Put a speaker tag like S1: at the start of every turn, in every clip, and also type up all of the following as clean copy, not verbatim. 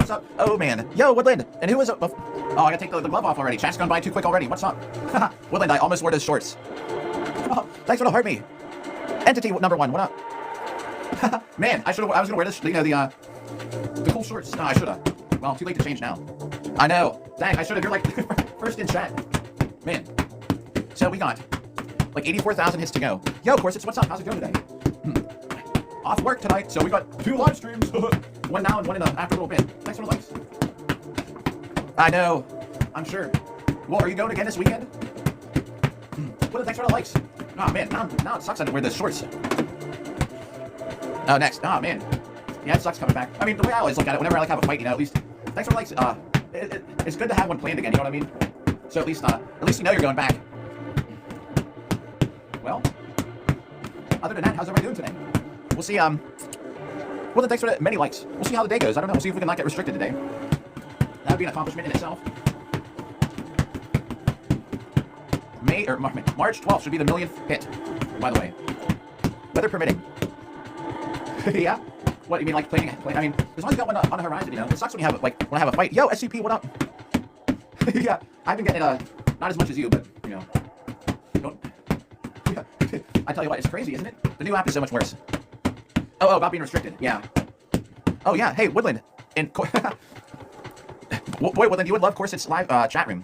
S1: what's up? Oh, man. Yo, Woodland. And who is it? Oh, I gotta take the glove off already. Chat's gone by too quick already. What's up? Woodland, I almost wore those shorts. Oh, thanks for the heart me. Entity number 1, what up? Man, I was gonna wear this, you know, the cool shorts. No, I should've. Well, too late to change now. I know. Dang, I should've. You're like first in chat. Man. So we got like 84,000 hits to go. Yo, of course, it's what's up? How's it going today? Off work tonight, so we got 2 live streams. One now and one after a little bit. Thanks for the likes. I know. I'm sure. Well, are you going again this weekend? Well, thanks for the likes. Oh, man. Now it sucks I had to wear those shorts. Oh, next. Oh, man. Yeah, it sucks coming back. I mean, the way I always look at it, whenever I like have a fight, you know, at least. Thanks for the likes. It's good to have one planned again, you know what I mean? So at least you know you're going back. Well, other than that, how's everybody doing today? We'll see, well then thanks for the many likes. We'll see how the day goes. I don't know. We'll see if we can not get restricted today. That would be an accomplishment in itself. March 12th should be the millionth hit, by the way. Weather permitting. Yeah? What, you mean like playing, I mean, there's always got one on the horizon, you know? It sucks when you have, like, when I have a fight. Yo, SCP, what up? Yeah, I've been getting, not as much as you, but, you know, don't. Yeah. I tell you what, it's crazy, isn't it? The new app is so much worse. Oh, about being restricted. Yeah. Oh, yeah. Hey, Woodland. And boy, Woodland, you would love Corset's live chat room.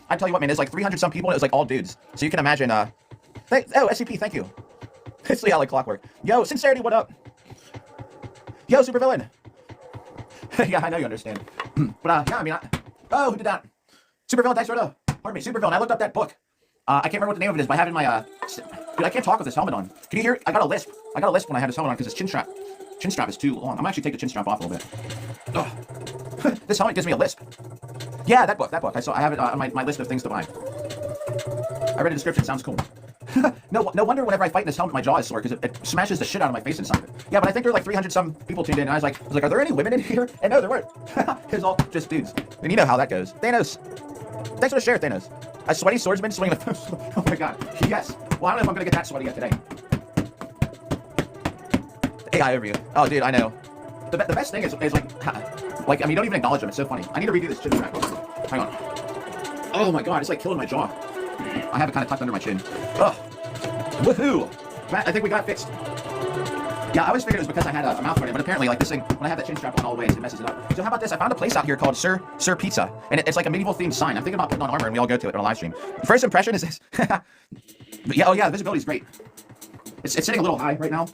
S1: I tell you what, man. There's like 300 some people, and it was like all dudes. So you can imagine. Oh, SCP, thank you. It's yeah, like clockwork. Yo, Sincerity, what up? Yo, Supervillain. Yeah, I know you understand. But yeah, I mean, oh, who did that? Supervillain, thanks for the. Pardon me, Supervillain. I looked up that book. I can't remember what the name of it is, but I have it in my Dude, I can't talk with this helmet on. Can you hear? I got a lisp. I got a lisp when I had this helmet on because this chin strap is too long. I'm gonna actually take the chin strap off a little bit. Ugh. This helmet gives me a lisp. Yeah, that book. I have it on my list of things to buy. I read the description. Sounds cool. No wonder whenever I fight in this helmet, my jaw is sore because it smashes the shit out of my face inside it. Yeah, but I think there were like 300 some people tuned in, and I was like, are there any women in here? And no, there weren't. It's all just dudes. And you know how that goes. Thanos. Thanks for the share, Thanos. A sweaty swordsman swinging a... Oh my god. Yes. Well, I don't know if I'm gonna get that sweaty yet today. AI overview. Oh, dude, I know. The best thing is like, I mean, you don't even acknowledge them. It's so funny. I need to redo this chin strap. Hang on. Oh my god, it's like killing my jaw. I have it kind of tucked under my chin. Ugh. Woohoo! I think we got it fixed. Yeah, I always figured it was because I had a mouth running, but apparently, like, this thing, when I have that chin strap on all the ways, it messes it up. So how about this? I found a place out here called Sir Pizza, and it's like a medieval-themed sign. I'm thinking about putting on armor, and we all go to it on a live stream. First impression is this. But yeah, oh yeah, the visibility's great. It's sitting a little high right now.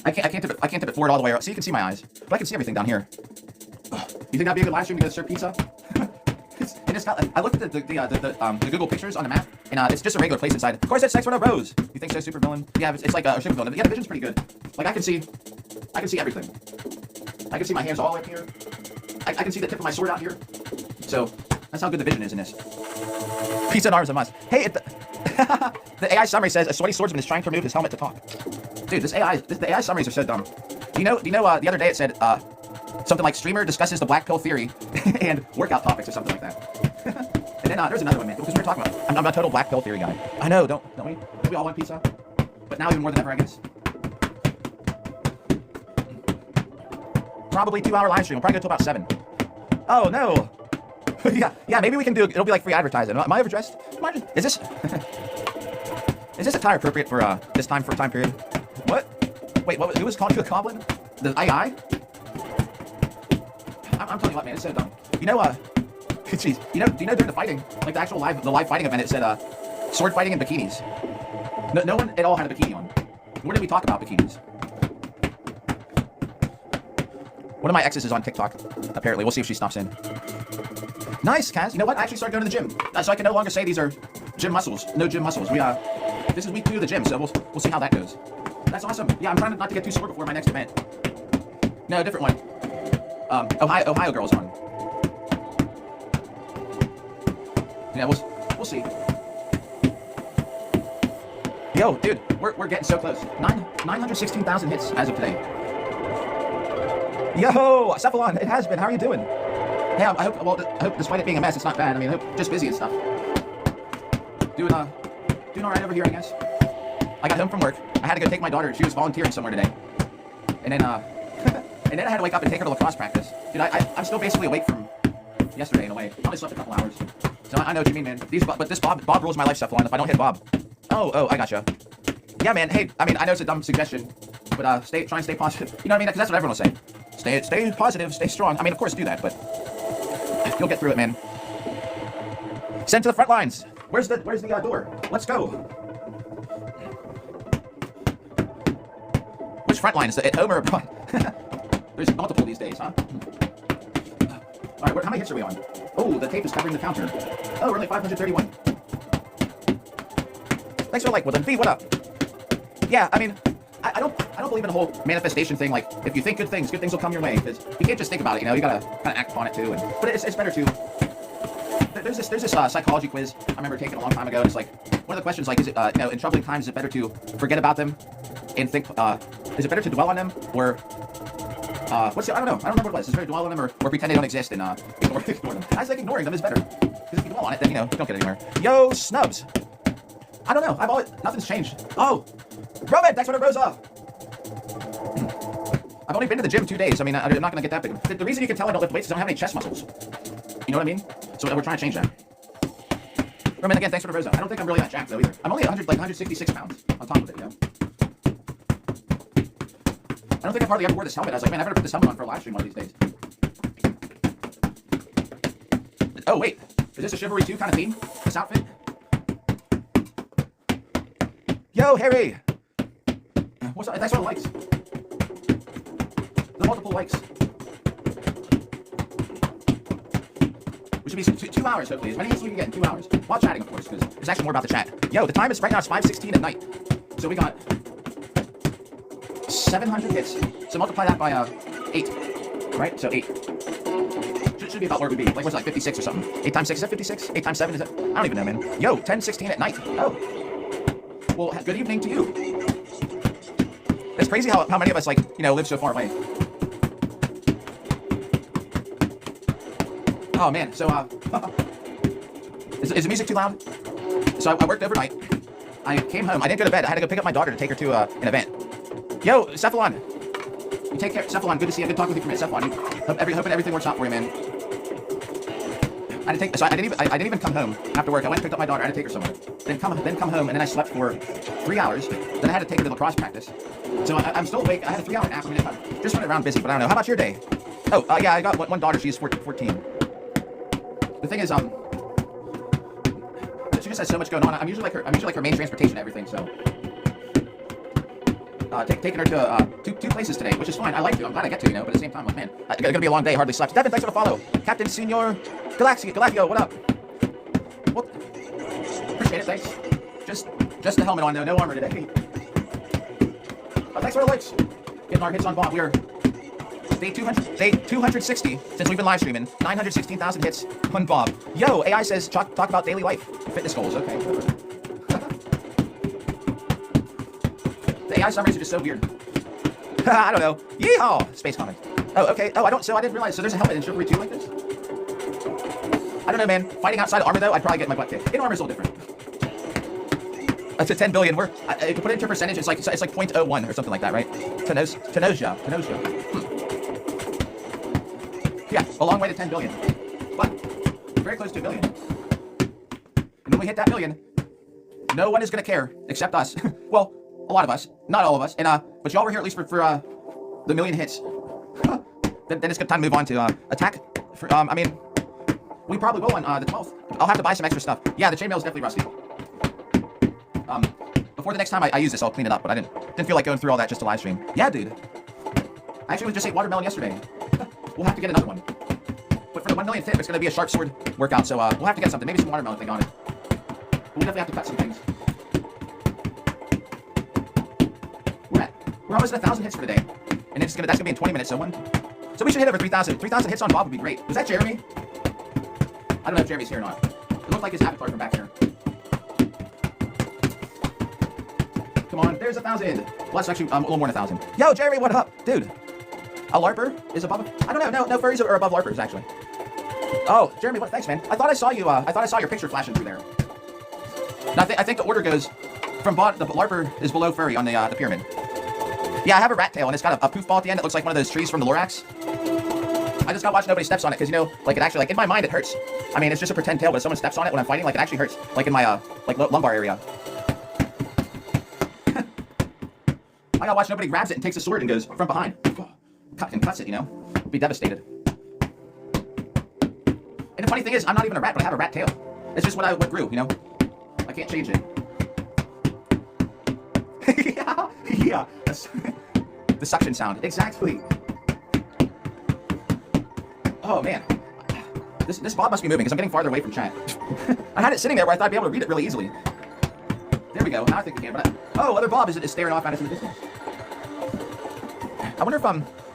S1: I can't tip it forward all the way around, so you can see my eyes, but I can see everything down here. You think that'd be a good live stream to go to Sir Pizza? It's got. I looked at the Google pictures on the map, and it's just a regular place inside. Of course, that's next one of Rose. You think so, Supervillain? Yeah, it's like a Supervillain. Yeah, the vision's pretty good. Like I can see everything. I can see my hands all up here. I can see the tip of my sword out here. So that's how good the vision is in this. Pizza and arms a must. Hey, the AI summary says a sweaty swordsman is trying to remove his helmet to talk. Dude, the AI summaries are so dumb. Do you know? The other day it said something like streamer discusses the black pill theory and workout topics or something like that. And then there's another one, man, because we were talking about. I'm a total black pill theory guy. I know, don't we? Don't we all want pizza? But now even more than ever, I guess. Probably 2-hour live stream. We'll probably go till about 7. Oh no. yeah. Maybe we can do. It'll be like free advertising. Am I overdressed? Is this? Is this attire appropriate for this time period? What? Wait, what? Who was calling you a goblin? The AI? I'm telling you what, man, it's so dumb. You know, jeez, do you know during the fighting, like the actual live fighting event, it said, sword fighting in bikinis. No one at all had a bikini on. Where did we talk about bikinis? One of my exes is on TikTok, apparently. We'll see if she stops in. Nice, Kaz. You know what? I actually started going to the gym. So I can no longer say these are gym muscles. No gym muscles. This is week 2 of the gym, so we'll see how that goes. That's awesome. Yeah, I'm trying not to get too sore before my next event. No, a different one. Ohio girl's on. Yeah, we'll see. Yo, dude, we're getting so close. 916,000 hits as of today. Yo, Cephalon, it has been. How are you doing? Hey, I hope despite it being a mess, it's not bad. I mean, I hope just busy and stuff. Doing all right over here, I guess. I got home from work. I had to go take my daughter. She was volunteering somewhere today. And then And then I had to wake up and take her to lacrosse practice. Dude, I'm still basically awake from yesterday in a way. I only slept a couple hours. So I know what you mean, man. But this Bob rules my life, Cephalon. If I don't hit Bob. Oh, I gotcha. Yeah, man. Hey, I mean, I know it's a dumb suggestion, but try and stay positive. You know what I mean? Because that's what everyone will say. Stay positive, stay strong. I mean, of course, do that, but you'll get through it, man. Send to the front lines. Where's the door? Let's go. Which front line is it? Homer. There's multiple these days, huh? All right, how many hits are we on? Oh, the tape is covering the counter. Oh, we're only 531. Thanks for like, well then, V, what up? Yeah, I mean, I don't believe in the whole manifestation thing. Like, if you think good things will come your way. Because you can't just think about it, you know. You gotta kind of act upon it too. But it's better to. There's this psychology quiz I remember taking a long time ago. And it's like one of the questions, like, is it in troubling times, is it better to forget about them and think? Is it better to dwell on them or? I don't know. I don't remember what it was. Is it better to dwell on them or pretend they don't exist and ignore them? I think ignoring them is better. Because if you dwell on it, then you don't get anywhere. Yo, Snubs. I don't know. Nothing's changed. Oh, Roman, thanks for the rose off. I've only been to the gym 2 days. I mean, I'm not gonna get that big. The reason you can tell I don't lift weights is I don't have any chest muscles. You know what I mean? So we're trying to change that. Roman, again, thanks for the rose off. I don't think I'm really that jacked though either. I'm only 166 pounds on top of it, I don't think I've hardly ever wore this helmet. I was like, man, I better put this helmet on for a live stream one of these days. Oh, wait. Is this a Chivalry 2 kind of theme? This outfit? Yo, Harry! What's up? Thanks for the likes. The multiple likes. We should be 2 hours, hopefully. As many hits as we can get in 2 hours. While chatting, of course, because there's actually more about the chat. Yo, the time is right now, it's 5:16 at night. So we got 700 hits. So multiply that by 8. Right? So 8. Should be about where we'd be. Like, what's it, like 56 or something? 8 times 6, is that 56? 8 times 7, is it? I don't even know, man. Yo, 10:16 at night. Oh. Well, good evening to you. It's crazy how many of us, like, live so far away. Oh, man. So, is the music too loud? So I worked overnight. I came home. I didn't go to bed. I had to go pick up my daughter to take her to an event. Yo, Cephalon. You take care. Cephalon, good to see you. Good talking with you for a minute. Cephalon, hoping everything works out for you, man. I didn't even come home after work. I went and picked up my daughter. I had to take her somewhere. Then come home, and then I slept for 3 hours. Then I had to take her to lacrosse practice. So I'm still awake. I had a 3-hour nap. I mean, just running around busy, but I don't know. How about your day? Oh, yeah, I got one daughter. She's 14. The thing is, she just has so much going on. I'm usually like her main transportation and everything. So, taking her to two places today, which is fine. I like to. I'm glad I get to, but at the same time, like, man, it's gonna be a long day. Hardly slept. Devin, thanks for the follow. Captain Senior Galactio, what up? What? Appreciate it. Thanks. Just the helmet on though. No armor today. Thanks for the likes. Getting our hits on Bob. We are day 260 since we've been live streaming. 916,000 hits on Bob. Yo, AI says talk about daily life, fitness goals. Okay. The AI summaries are just so weird. I don't know. Yeehaw! Space comics. Oh, okay. Oh, I didn't realize. So there's a helmet in Chivalry 2 like this? I don't know, man. Fighting outside of armor though, I'd probably get my butt kicked. In armor is a little different. That's a 10 billion. To put it into percentage, it's like 0.01 or something like that, right? Tenosha. Yeah, a long way to 10 billion. But very close to a billion. And when we hit that billion, no one is gonna care except us. Well, a lot of us, not all of us. And but y'all were here at least for the million hits. then it's time to move on to attack. I mean, we probably will on the 12th. I'll have to buy some extra stuff. Yeah, the chainmail is definitely rusty. Before the next time I use this, I'll clean it up. But I didn't feel like going through all that just to live stream. Yeah, dude. I actually just ate watermelon yesterday. We'll have to get another one. But for the 1 millionth hit, it's going to be a sharp sword workout. So we'll have to get something. Maybe some watermelon thing on it. We'll definitely have to cut some things. We're almost at 1,000 hits for the day. And that's gonna be in 20 minutes. So we should hit over 3,000. 3,000 hits on Bob would be great. Was that Jeremy? I don't know if Jeremy's here or not. It looked like his avatar from back here. Come on, there's 1,000. Well, that's actually a little more than 1,000. Yo, Jeremy, what up? Dude, a LARPer is above... I don't know. No furries are above LARPers, actually. Oh, Jeremy, what? Thanks, man. I thought I saw you. I thought I saw your picture flashing through there. Now, I think the order goes from the LARPer is below furry on the pyramid. Yeah, I have a rat tail, and it's got a poof ball at the end that looks like one of those trees from the Lorax. I just gotta watch nobody steps on it, because, you know, like, it actually, like, in my mind, it hurts. I mean, it's just a pretend tail, but if someone steps on it when I'm fighting, like, it actually hurts. Like, in my, like, lumbar area. I gotta watch nobody grabs it and takes a sword and goes from behind. And cuts it, you know? Be devastated. And the funny thing is, I'm not even a rat, but I have a rat tail. It's just what grew, you know? I can't change it. yeah. That's the suction sound. Exactly. Oh, man. This bob must be moving because I'm getting farther away from chat. I had it sitting there where I thought I'd be able to read it really easily. There we go. Now I think we can. But oh, other bob is staring off at us in the distance. I wonder if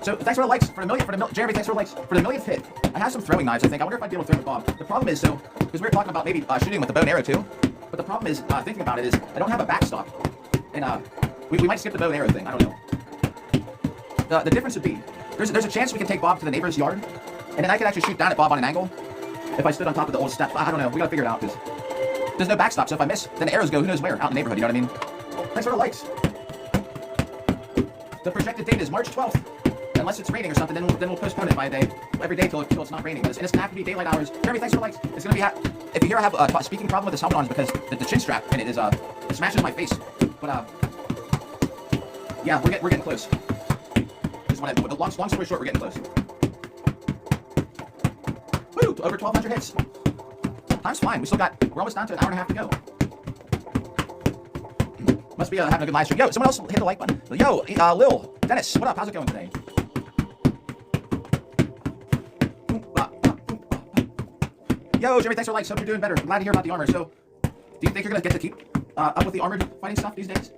S1: so thanks for the likes for the million Jeremy. Thanks for the likes for the millionth hit. I have some throwing knives. I think I wonder if I'd be able to throw with bob. The problem is because we were talking about maybe shooting with the bow and arrow too. But the problem is thinking about it is I don't have a backstop, and we might skip the bow and arrow thing. I don't know. The difference would be there's a chance we can take Bob to the neighbor's yard, and then I could actually shoot down at Bob on an angle if I stood on top of the old step. I don't know. We gotta figure it out because there's no backstop. So if I miss, then the arrows go who knows where out in the neighborhood. You know what I mean? Thanks for the likes. The projected date is March 12th. Unless it's raining or something, then we'll postpone it by a day, every day till it's not raining. And it's gonna have to be daylight hours. Jeremy, thanks for the likes. It's gonna be if you hear I have a speaking problem with this helmet on, is because the chin strap in it is it smashes my face. But yeah, we're getting close. Just want to long story short, we're getting close. Woo! Over 1,200 hits. Time's flying. We're almost down to an hour and a half to go. Must be having a good live stream. Yo, someone else hit the like button. Yo, Lil, Dennis, what up? How's it going today? Yo, Jeremy, thanks for the likes. Hope you're doing better. I'm glad to hear about the armor. So, do you think you're gonna get to keep up with the armored fighting stuff these days?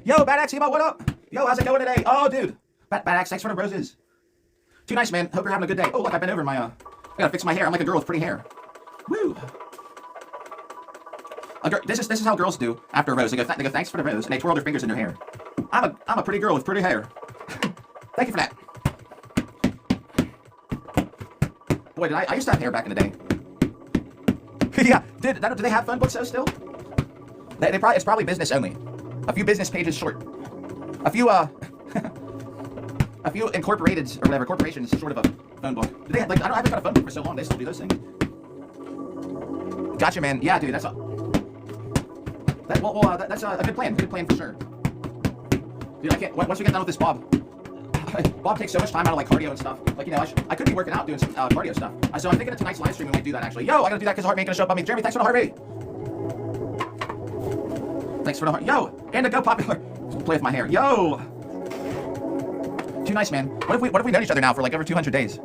S1: Yo, Bad Axe, what up? Yo, how's it going today? Oh, dude. Bad Axe, thanks for the roses. Too nice, man. Hope you're having a good day. Oh, look, I've been over my, I gotta fix my hair. I'm like a girl with pretty hair. Woo. This is how girls do after a rose. They go thanks for the rose, and they twirl their fingers in their hair. I'm a pretty girl with pretty hair. Thank you for that. Boy, I used to have hair back in the day. Yeah, did they have phone books though still? It's probably business only. A few business pages short. A few a few incorporated or whatever corporations short of a phone book. Do they have, I haven't got a phone book for so long. They still do those things. Gotcha, man. Yeah, dude, that's a good plan. Good plan for sure. Dude, I can't. Once we get done with this Bob takes so much time out of like cardio and stuff. Like, you know, I could be working out doing some cardio stuff. So I'm thinking of tonight's live stream we might do that actually. Yo, I gotta do that because heart ain't gonna show up on me. Jeremy, thanks for the heart rate. Thanks for the heart. Yo, and to go popular. Play with my hair. Yo. Too nice, man. What if we known each other now for like over 200 days?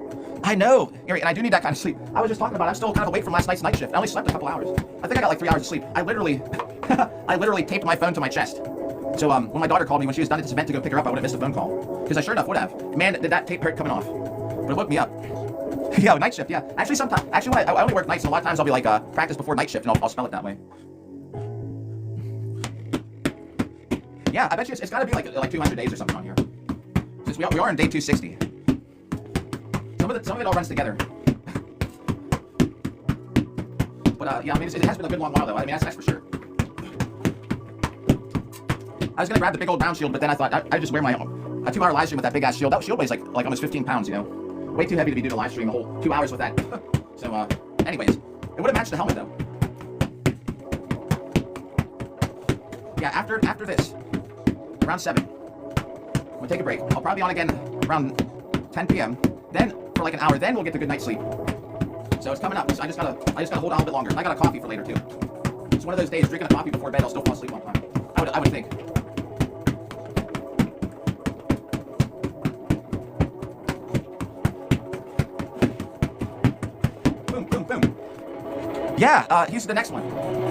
S1: I know, Gary, and I do need that kind of sleep. I was just talking about it. I'm still kind of awake from last night's night shift. I only slept a couple hours. I think I got like 3 hours of sleep. I literally taped my phone to my chest. So when my daughter called me when she was done at this event to go pick her up, I would have missed a phone call. Because I sure enough would have. Man, did that tape hurt coming off. But it woke me up. Yeah, night shift, yeah. Actually, when I only work nights, and a lot of times I'll be like, practice before night shift, and I'll spell it that way. Yeah, I bet you it's got to be like 200 days or something on here. Since we are in day 260. Some of it all runs together. But yeah, I mean, it has been a good long while though. I mean, that's for sure. I was gonna grab the big old brown shield, but then I thought I'd just wear my 2-hour live stream with that big ass shield. That shield weighs like almost 15 pounds, you know. Way too heavy to be doing a live stream a whole 2 hours with that. So anyways, it would have matched the helmet though. Yeah, after this, around 7, we'll take a break. I'll probably be on again around 10 p.m. Then for like an hour, then we'll get the good night's sleep. So it's coming up. So I just gotta hold on a little bit longer. And I got a coffee for later too. It's one of those days drinking a coffee before bed, I'll still fall asleep on time. I would think. Boom, boom, boom. Yeah, here's the next one.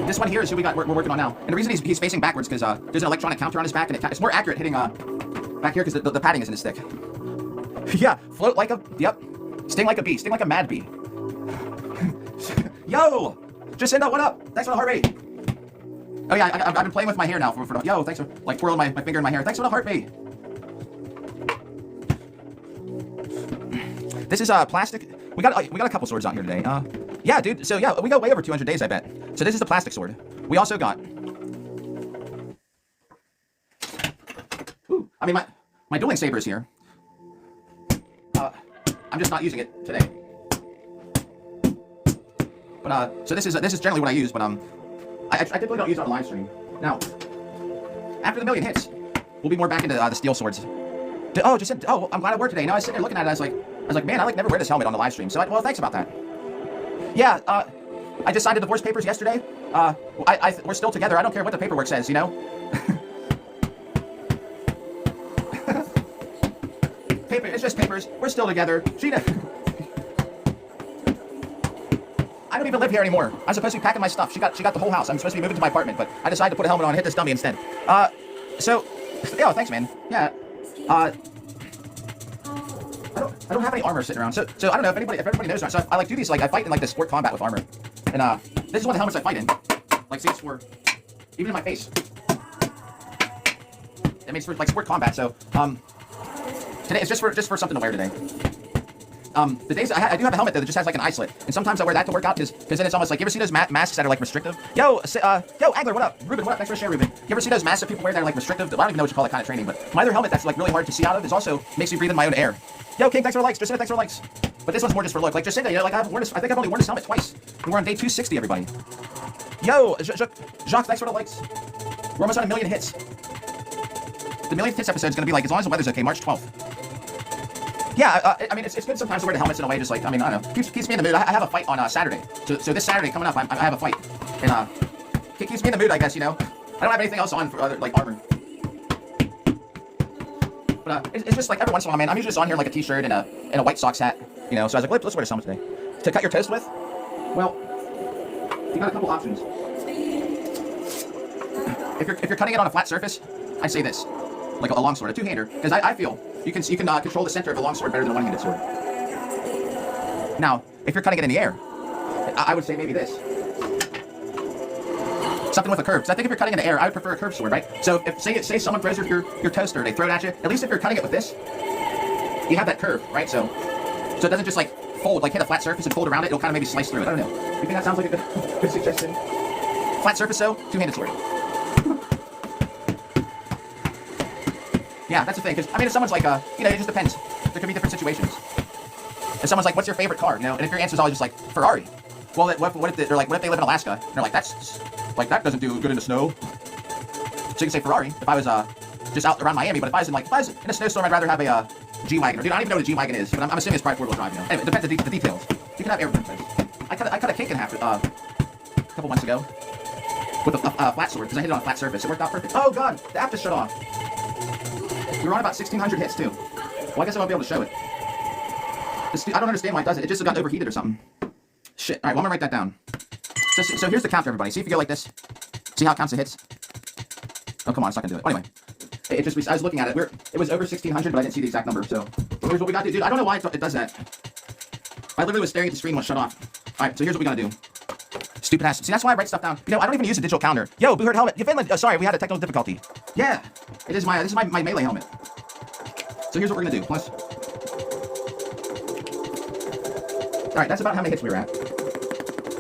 S1: This one here is who we're working on now. And the reason he's facing backwards because there's an electronic counter on his back, and it's more accurate hitting back here because the padding isn't as thick. Yeah, float like a, yep. Sting like a bee, sting like a mad bee. Yo! Jacinda, what up? Thanks for the heart rate. Oh yeah, I've been playing with my hair now for the, yo, thanks for, like, twirling my finger in my hair. Thanks for the heart rate. This is plastic. We got a couple swords out here today. Yeah, dude, so yeah, we go way over 200 days, I bet. So this is the plastic sword. We also got, ooh, I mean, my dueling saber is here. I'm just not using it today. But so this is generally what I use. But I typically don't use it on the live stream. Now, after the 1,000,000 hits, we'll be more back into the steel swords. Oh, just said. Oh, I'm glad I wore today. Now I was sitting there looking at it. I was like, man, I like never wear this helmet on the live stream. So well, thanks about that. Yeah. I just signed the divorce papers yesterday. We're still together. I don't care what the paperwork says, you know? Paper, it's just papers. We're still together. I don't even live here anymore. I'm supposed to be packing my stuff. She got the whole house. I'm supposed to be moving to my apartment, but I decided to put a helmet on and hit this dummy instead. So, yeah, thanks, man. Yeah. I don't have any armor sitting around. So I don't know if everybody knows. So I like do these, like I fight in like this sport combat with armor. And this is one of the helmets I fight in. Like see, it's for even in my face. I mean, it's for like sport combat. So today it's just for something to wear today. The days I do have a helmet that just has like an eye slit, and sometimes I wear that to work out because then it's almost like, you ever see those masks that are like restrictive? Yo, Angler, what up? Ruben, what up? Thanks for sharing, Ruben. You ever see those masks that people wear that are like restrictive? I don't even know what you call that kind of training, but my other helmet that's like really hard to see out of is also makes me breathe in my own air. Yo, King, thanks for the likes. Jacinda, thanks for the likes. But this one's more just for look. Like Jacinda, you know, like I think I've only worn this helmet twice. And we're on day 260, everybody. Yo, Jacques, thanks for the likes. We're almost on 1,000,000 hits. The 1,000,000th hits episode is gonna be like, as long as the weather's okay, March 12th. Yeah, I mean, it's good sometimes to wear the helmets in a way, just like, I mean, I don't know, keeps me in the mood. I have a fight on Saturday. So this Saturday coming up, I have a fight. And it keeps me in the mood, I guess, you know. I don't have anything else on for other, like, armor. But it's just like every once in a while, man, I'm usually just on here like a t-shirt and a White Sox hat, you know. So I was like, let's wear this helmet today. To cut your toast with? Well, you got a couple options. If you're cutting it on a flat surface, I'd say this. Like a longsword, a two-hander, because I feel you can control the center of a longsword better than a one-handed sword. Now, if you're cutting it in the air, I would say maybe this. Something with a curve. So I think if you're cutting in the air, I would prefer a curved sword, right? So if say someone throws your toaster, they throw it at you. At least if you're cutting it with this, you have that curve, right? So it doesn't just like fold, like hit a flat surface and fold around it. It'll kind of maybe slice through it. I don't know. You think that sounds like a good suggestion? Flat surface, though, two-handed sword. Yeah, that's the thing, because, I mean, if someone's like, you know, it just depends. There could be different situations. If someone's like, what's your favorite car, you know, and if your answer's always just like, Ferrari, well, what if they're like, what if they live in Alaska, and they're like, that doesn't do good in the snow. So you can say Ferrari, if I was, just out around Miami, but if I was in a snowstorm, I'd rather have a, G-Wagon, or, dude, I don't even know what a G-Wagon is, but I'm assuming it's probably four-wheel drive, you know. Anyway, it depends on the details. You can have air difference. I cut a cake in half, a couple months ago, with a flat sword, because I hit it on a flat surface. It worked out perfect. Oh, God, the app just shut off. We were on about 1,600 hits, too. Well, I guess I won't be able to show it. I don't understand why it does it. It just got overheated or something. Shit. All right, well, I'm going to write that down. So here's the count for everybody. See if you go like this. See how it counts the hits? Oh, come on. It's not going to do it. Anyway. I was looking at it. It was over 1,600, but I didn't see the exact number. So here's what we got to do. Dude, I don't know why it does that. I literally was staring at the screen when it shut off. All right, so here's what we got to do. Stupid ass. See, that's why I write stuff down. You know, I don't even use a digital counter. Yo, Boo Hurt helmet. Finland. Sorry, we had a technical difficulty. Yeah, this is my melee helmet. So here's what we're gonna do. Plus, all right, that's about how many hits we were at.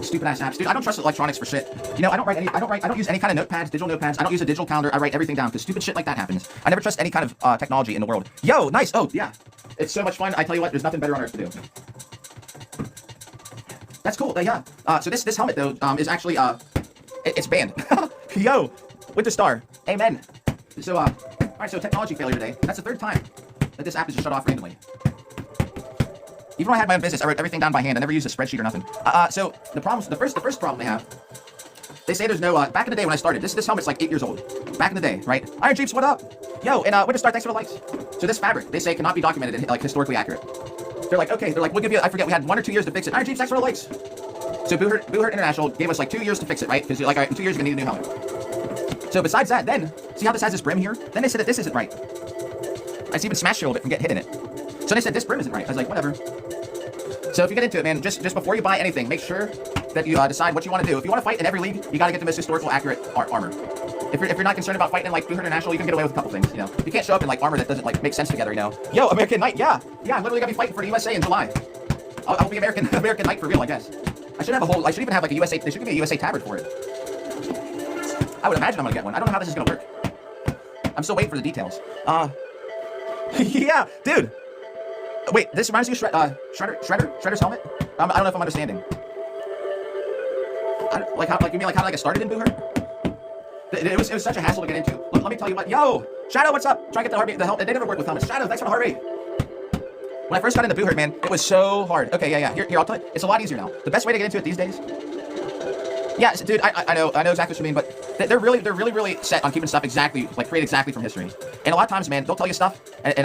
S1: Stupid ass apps, dude. I don't trust electronics for shit. You know, I don't use any kind of notepads, digital notepads. I don't use a digital counter. I write everything down because stupid shit like that happens. I never trust any kind of technology in the world. Yo, nice. Oh yeah, it's so much fun. I tell you what, there's nothing better on earth to do. That's cool. Yeah. So this helmet though is actually it's banned. Yo, with the star. Amen. So all right. So technology failure today. That's the third time that this app is just shut off randomly. Even when I had my own business, I wrote everything down by hand. I never used a spreadsheet or nothing. So the first problem they have. They say there's no back in the day when I started. This helmet's like 8 years old. Back in the day, right? Iron Jeeps, what up? Yo, and Winter Star, thanks for the likes. So this fabric, they say, cannot be documented and like historically accurate. They're like, okay, we'll give you, I forget, we had 1 or 2 years to fix it. Iron Jeeps, thanks for the likes. So Boo Hurt International gave us like 2 years to fix it, right? Because like, all right, in 2 years you're gonna need a new helmet. So besides that, then, see how this has this brim here? Then they said that this isn't right. I even smash shielded it from getting hit in it. So they said this brim isn't right. I was like, whatever. So if you get into it, man, just before you buy anything, make sure that you decide what you want to do. If you want to fight in every league, you got to get the most historical accurate armor. If you're not concerned about fighting in like Boo Hurt International, you can get away with a couple things, you know. You can't show up in like armor that doesn't like make sense together, you know. Yo, American Knight, yeah, I'm literally gonna be fighting for the USA in July. I'll be American Knight for real, I guess. I should even have like a USA. They should give me a USA tabard for it. I would imagine I'm gonna get one. I don't know how this is gonna work. I'm still waiting for the details. Yeah, dude. Wait, this reminds you of Shredder's helmet? I don't know if I'm understanding. You mean like how I started in Boo Her? It was such a hassle to get into. Let me tell you what. Yo, Shadow, what's up? Try to get the heart rate. They never work with helmets. Shadow, thanks for the heart rate. When I first got into Boo Herd, man, it was so hard. Okay, yeah. Here, I'll tell you. It's a lot easier now. The best way to get into it these days. Yeah, dude, I know exactly what you mean, but they're really set on keeping stuff exactly, like created exactly from history. And a lot of times, man, they'll tell you stuff, and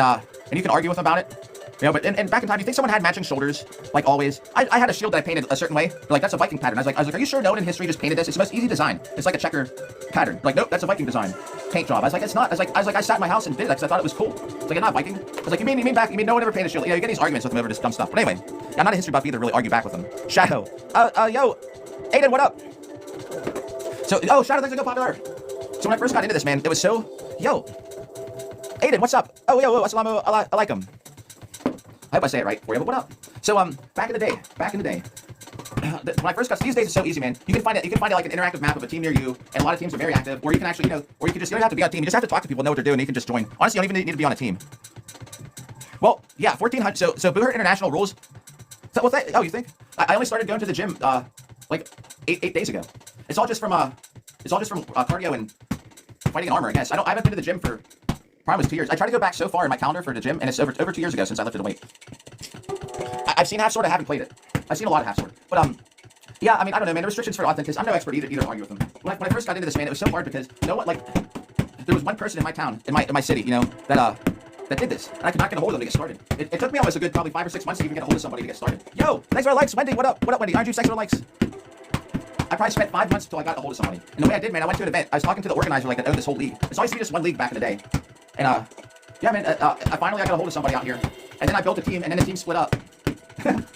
S1: you can argue with them about it. You know, but and back in time, you think someone had matching shoulders, like always? I had a shield that I painted a certain way. Like, that's a Viking pattern. I was like, are you sure no one in history just painted this? It's the most easy design. It's like a checker pattern. Like, nope, that's a Viking design. Paint job. I was like, it's not. I sat in my house and did it because I thought it was cool. It's like, it's not Viking. I was like, you mean no one ever painted a shield? You know, you get these arguments with them over this dumb stuff. But anyway, I'm not a history buff either, really argue back with them. Shadow. Yo, Aiden, what up? So, Shadow, thanks for go popular. So when I first got into this, man, it was so, yo, Aiden, what's up? Oh, yo, assalamu alaikum. I hope I say it right for you, but what up? So, back in the day, when I first got, these days it's so easy, man. You can find it like an interactive map of a team near you, and a lot of teams are very active, or you can actually, you know, or you don't have to be on a team, you just have to talk to people, know what they're doing, and you can just join. Honestly, you don't even need to be on a team. Well, yeah, 1,400, so Boo Herd International rules. So, you think? I only started going to the gym, like, eight days ago. It's all just from cardio and fighting in armor, I guess. I haven't been to the gym for probably 2 years. I tried to go back so far in my calendar for the gym, and it's over 2 years ago since I lifted a weight. I've seen half sword, I haven't played it. I've seen a lot of half sword, but yeah, I mean, I don't know, man. The restrictions for authenticity, I'm no expert either argue with them. When I first got into this, man, it was so hard because you know what, like, there was one person in my town, in my city, you know, that did this, and I could not get a hold of them to get started. It took me almost a good probably 5 or 6 months to even get a hold of somebody to get started. Yo, thanks for the likes, Wendy. What up, Wendy? Aren't you thanks for the likes? I probably spent 5 months until I got a hold of somebody. And the way I did, man, I went to an event. I was talking to the organizer, like, that owned this whole league. It's always just one league back in the day. And, yeah, man, I finally got a hold of somebody out here. And then I built a team, and then the team split up.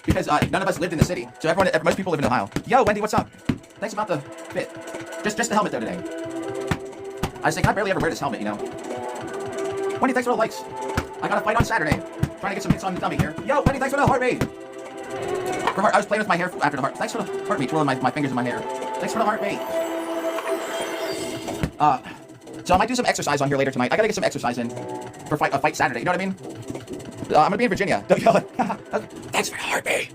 S1: Because none of us lived in the city. So most people live in Ohio. Yo, Wendy, what's up? Thanks about the fit. Just the helmet, though, today. I was thinking, I barely ever wear this helmet, you know. Wendy, thanks for the likes. I got a fight on Saturday. Trying to get some hits on the dummy here. Yo, Wendy, thanks for the heart rate. I was playing with my hair after the heart. Thanks for the heart rate, twirling my fingers in my hair. Thanks for the heart rate. So I might do some exercise on here later tonight. I gotta get some exercise in for a fight Saturday. You know what I mean? I'm gonna be in Virginia. Thanks for the heart rate.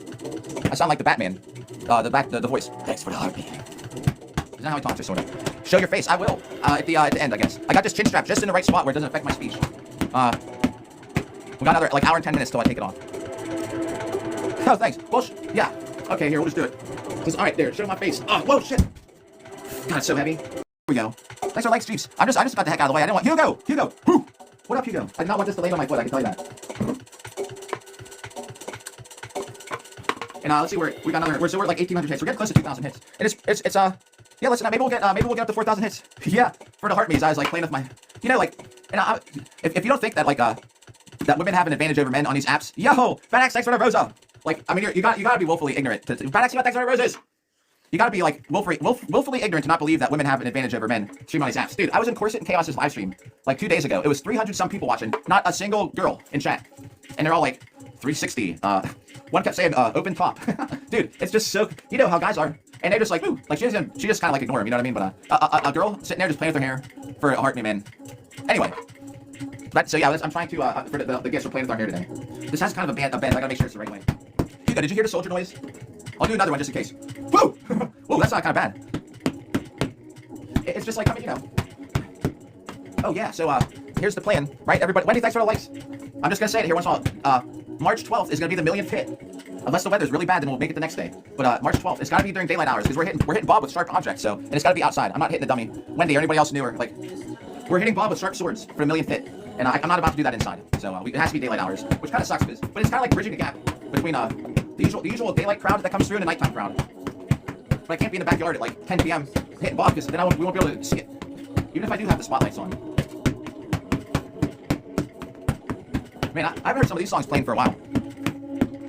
S1: I sound like the Batman. The voice. Thanks for the heart rate. Is that how I talk to sort of? Show your face. I will. At the end, I guess. I got this chin strap just in the right spot where it doesn't affect my speech. We got another like hour and 10 minutes till I take it off. Oh, thanks. Well, yeah. Okay, here, we'll just do it. All right, there. Show my face. Oh, whoa, shit. God, it's so heavy. Here we go. Thanks for likes, Jeeps. I just got the heck out of the way. I didn't want Hugo. Whew. What up, Hugo? I did not want this to land on my foot. I can tell you that. And let's see, we got another. We're like 1,800 hits. We're getting close to 2,000 hits. And it's yeah. Listen, maybe we'll get up to 4,000 hits. Yeah. For the heart maze, I was like playing with my, you know, like, and if you don't think that like that women have an advantage over men on these apps, yo, Fat Axe, thanks for the rosa. Like, I mean, you gotta be willfully ignorant. Fat Axe, thanks for the roses. You gotta be like willfully ignorant to not believe that women have an advantage over men streaming on these apps. Dude, I was in Corset and Chaos's live stream like 2 days ago. It was 300 some people watching, not a single girl in chat, and they're all like 360. One kept saying open top. Dude, it's just so, you know how guys are, and they're just like, ooh, like she just kind of like ignore him. You know what I mean? But a girl sitting there just playing with her hair for a heart me, man. Anyway. So yeah, I'm trying to for the gifts we're playing with our hair today. This has kind of a bend. I gotta make sure it's the right way. Hugo, did you hear the soldier noise? I'll do another one just in case. Woo! Whoa, that's not kind of bad. It's just like, I mean, you know. Oh yeah, so here's the plan, right? Everybody, Wendy, thanks for the likes. I'm just gonna say it here once in a while. March 12th is gonna be the millionth hit. Unless the weather's really bad, then we'll make it the next day. But March 12th, it's gotta be during daylight hours because we're hitting Bob with sharp objects. So, and it's gotta be outside. I'm not hitting the dummy. Wendy or anybody else newer, like, we're hitting Bob with sharp swords for a millionth hit. And I'm not about to do that inside. So it has to be daylight hours, which kind of sucks, but it's kind of like bridging the gap between the usual daylight crowd that comes through and the nighttime crowd. But I can't be in the backyard at like 10 p.m. hitting Bob because then we won't be able to see it. Even if I do have the spotlights on. Man, I haven't heard some of these songs playing for a while.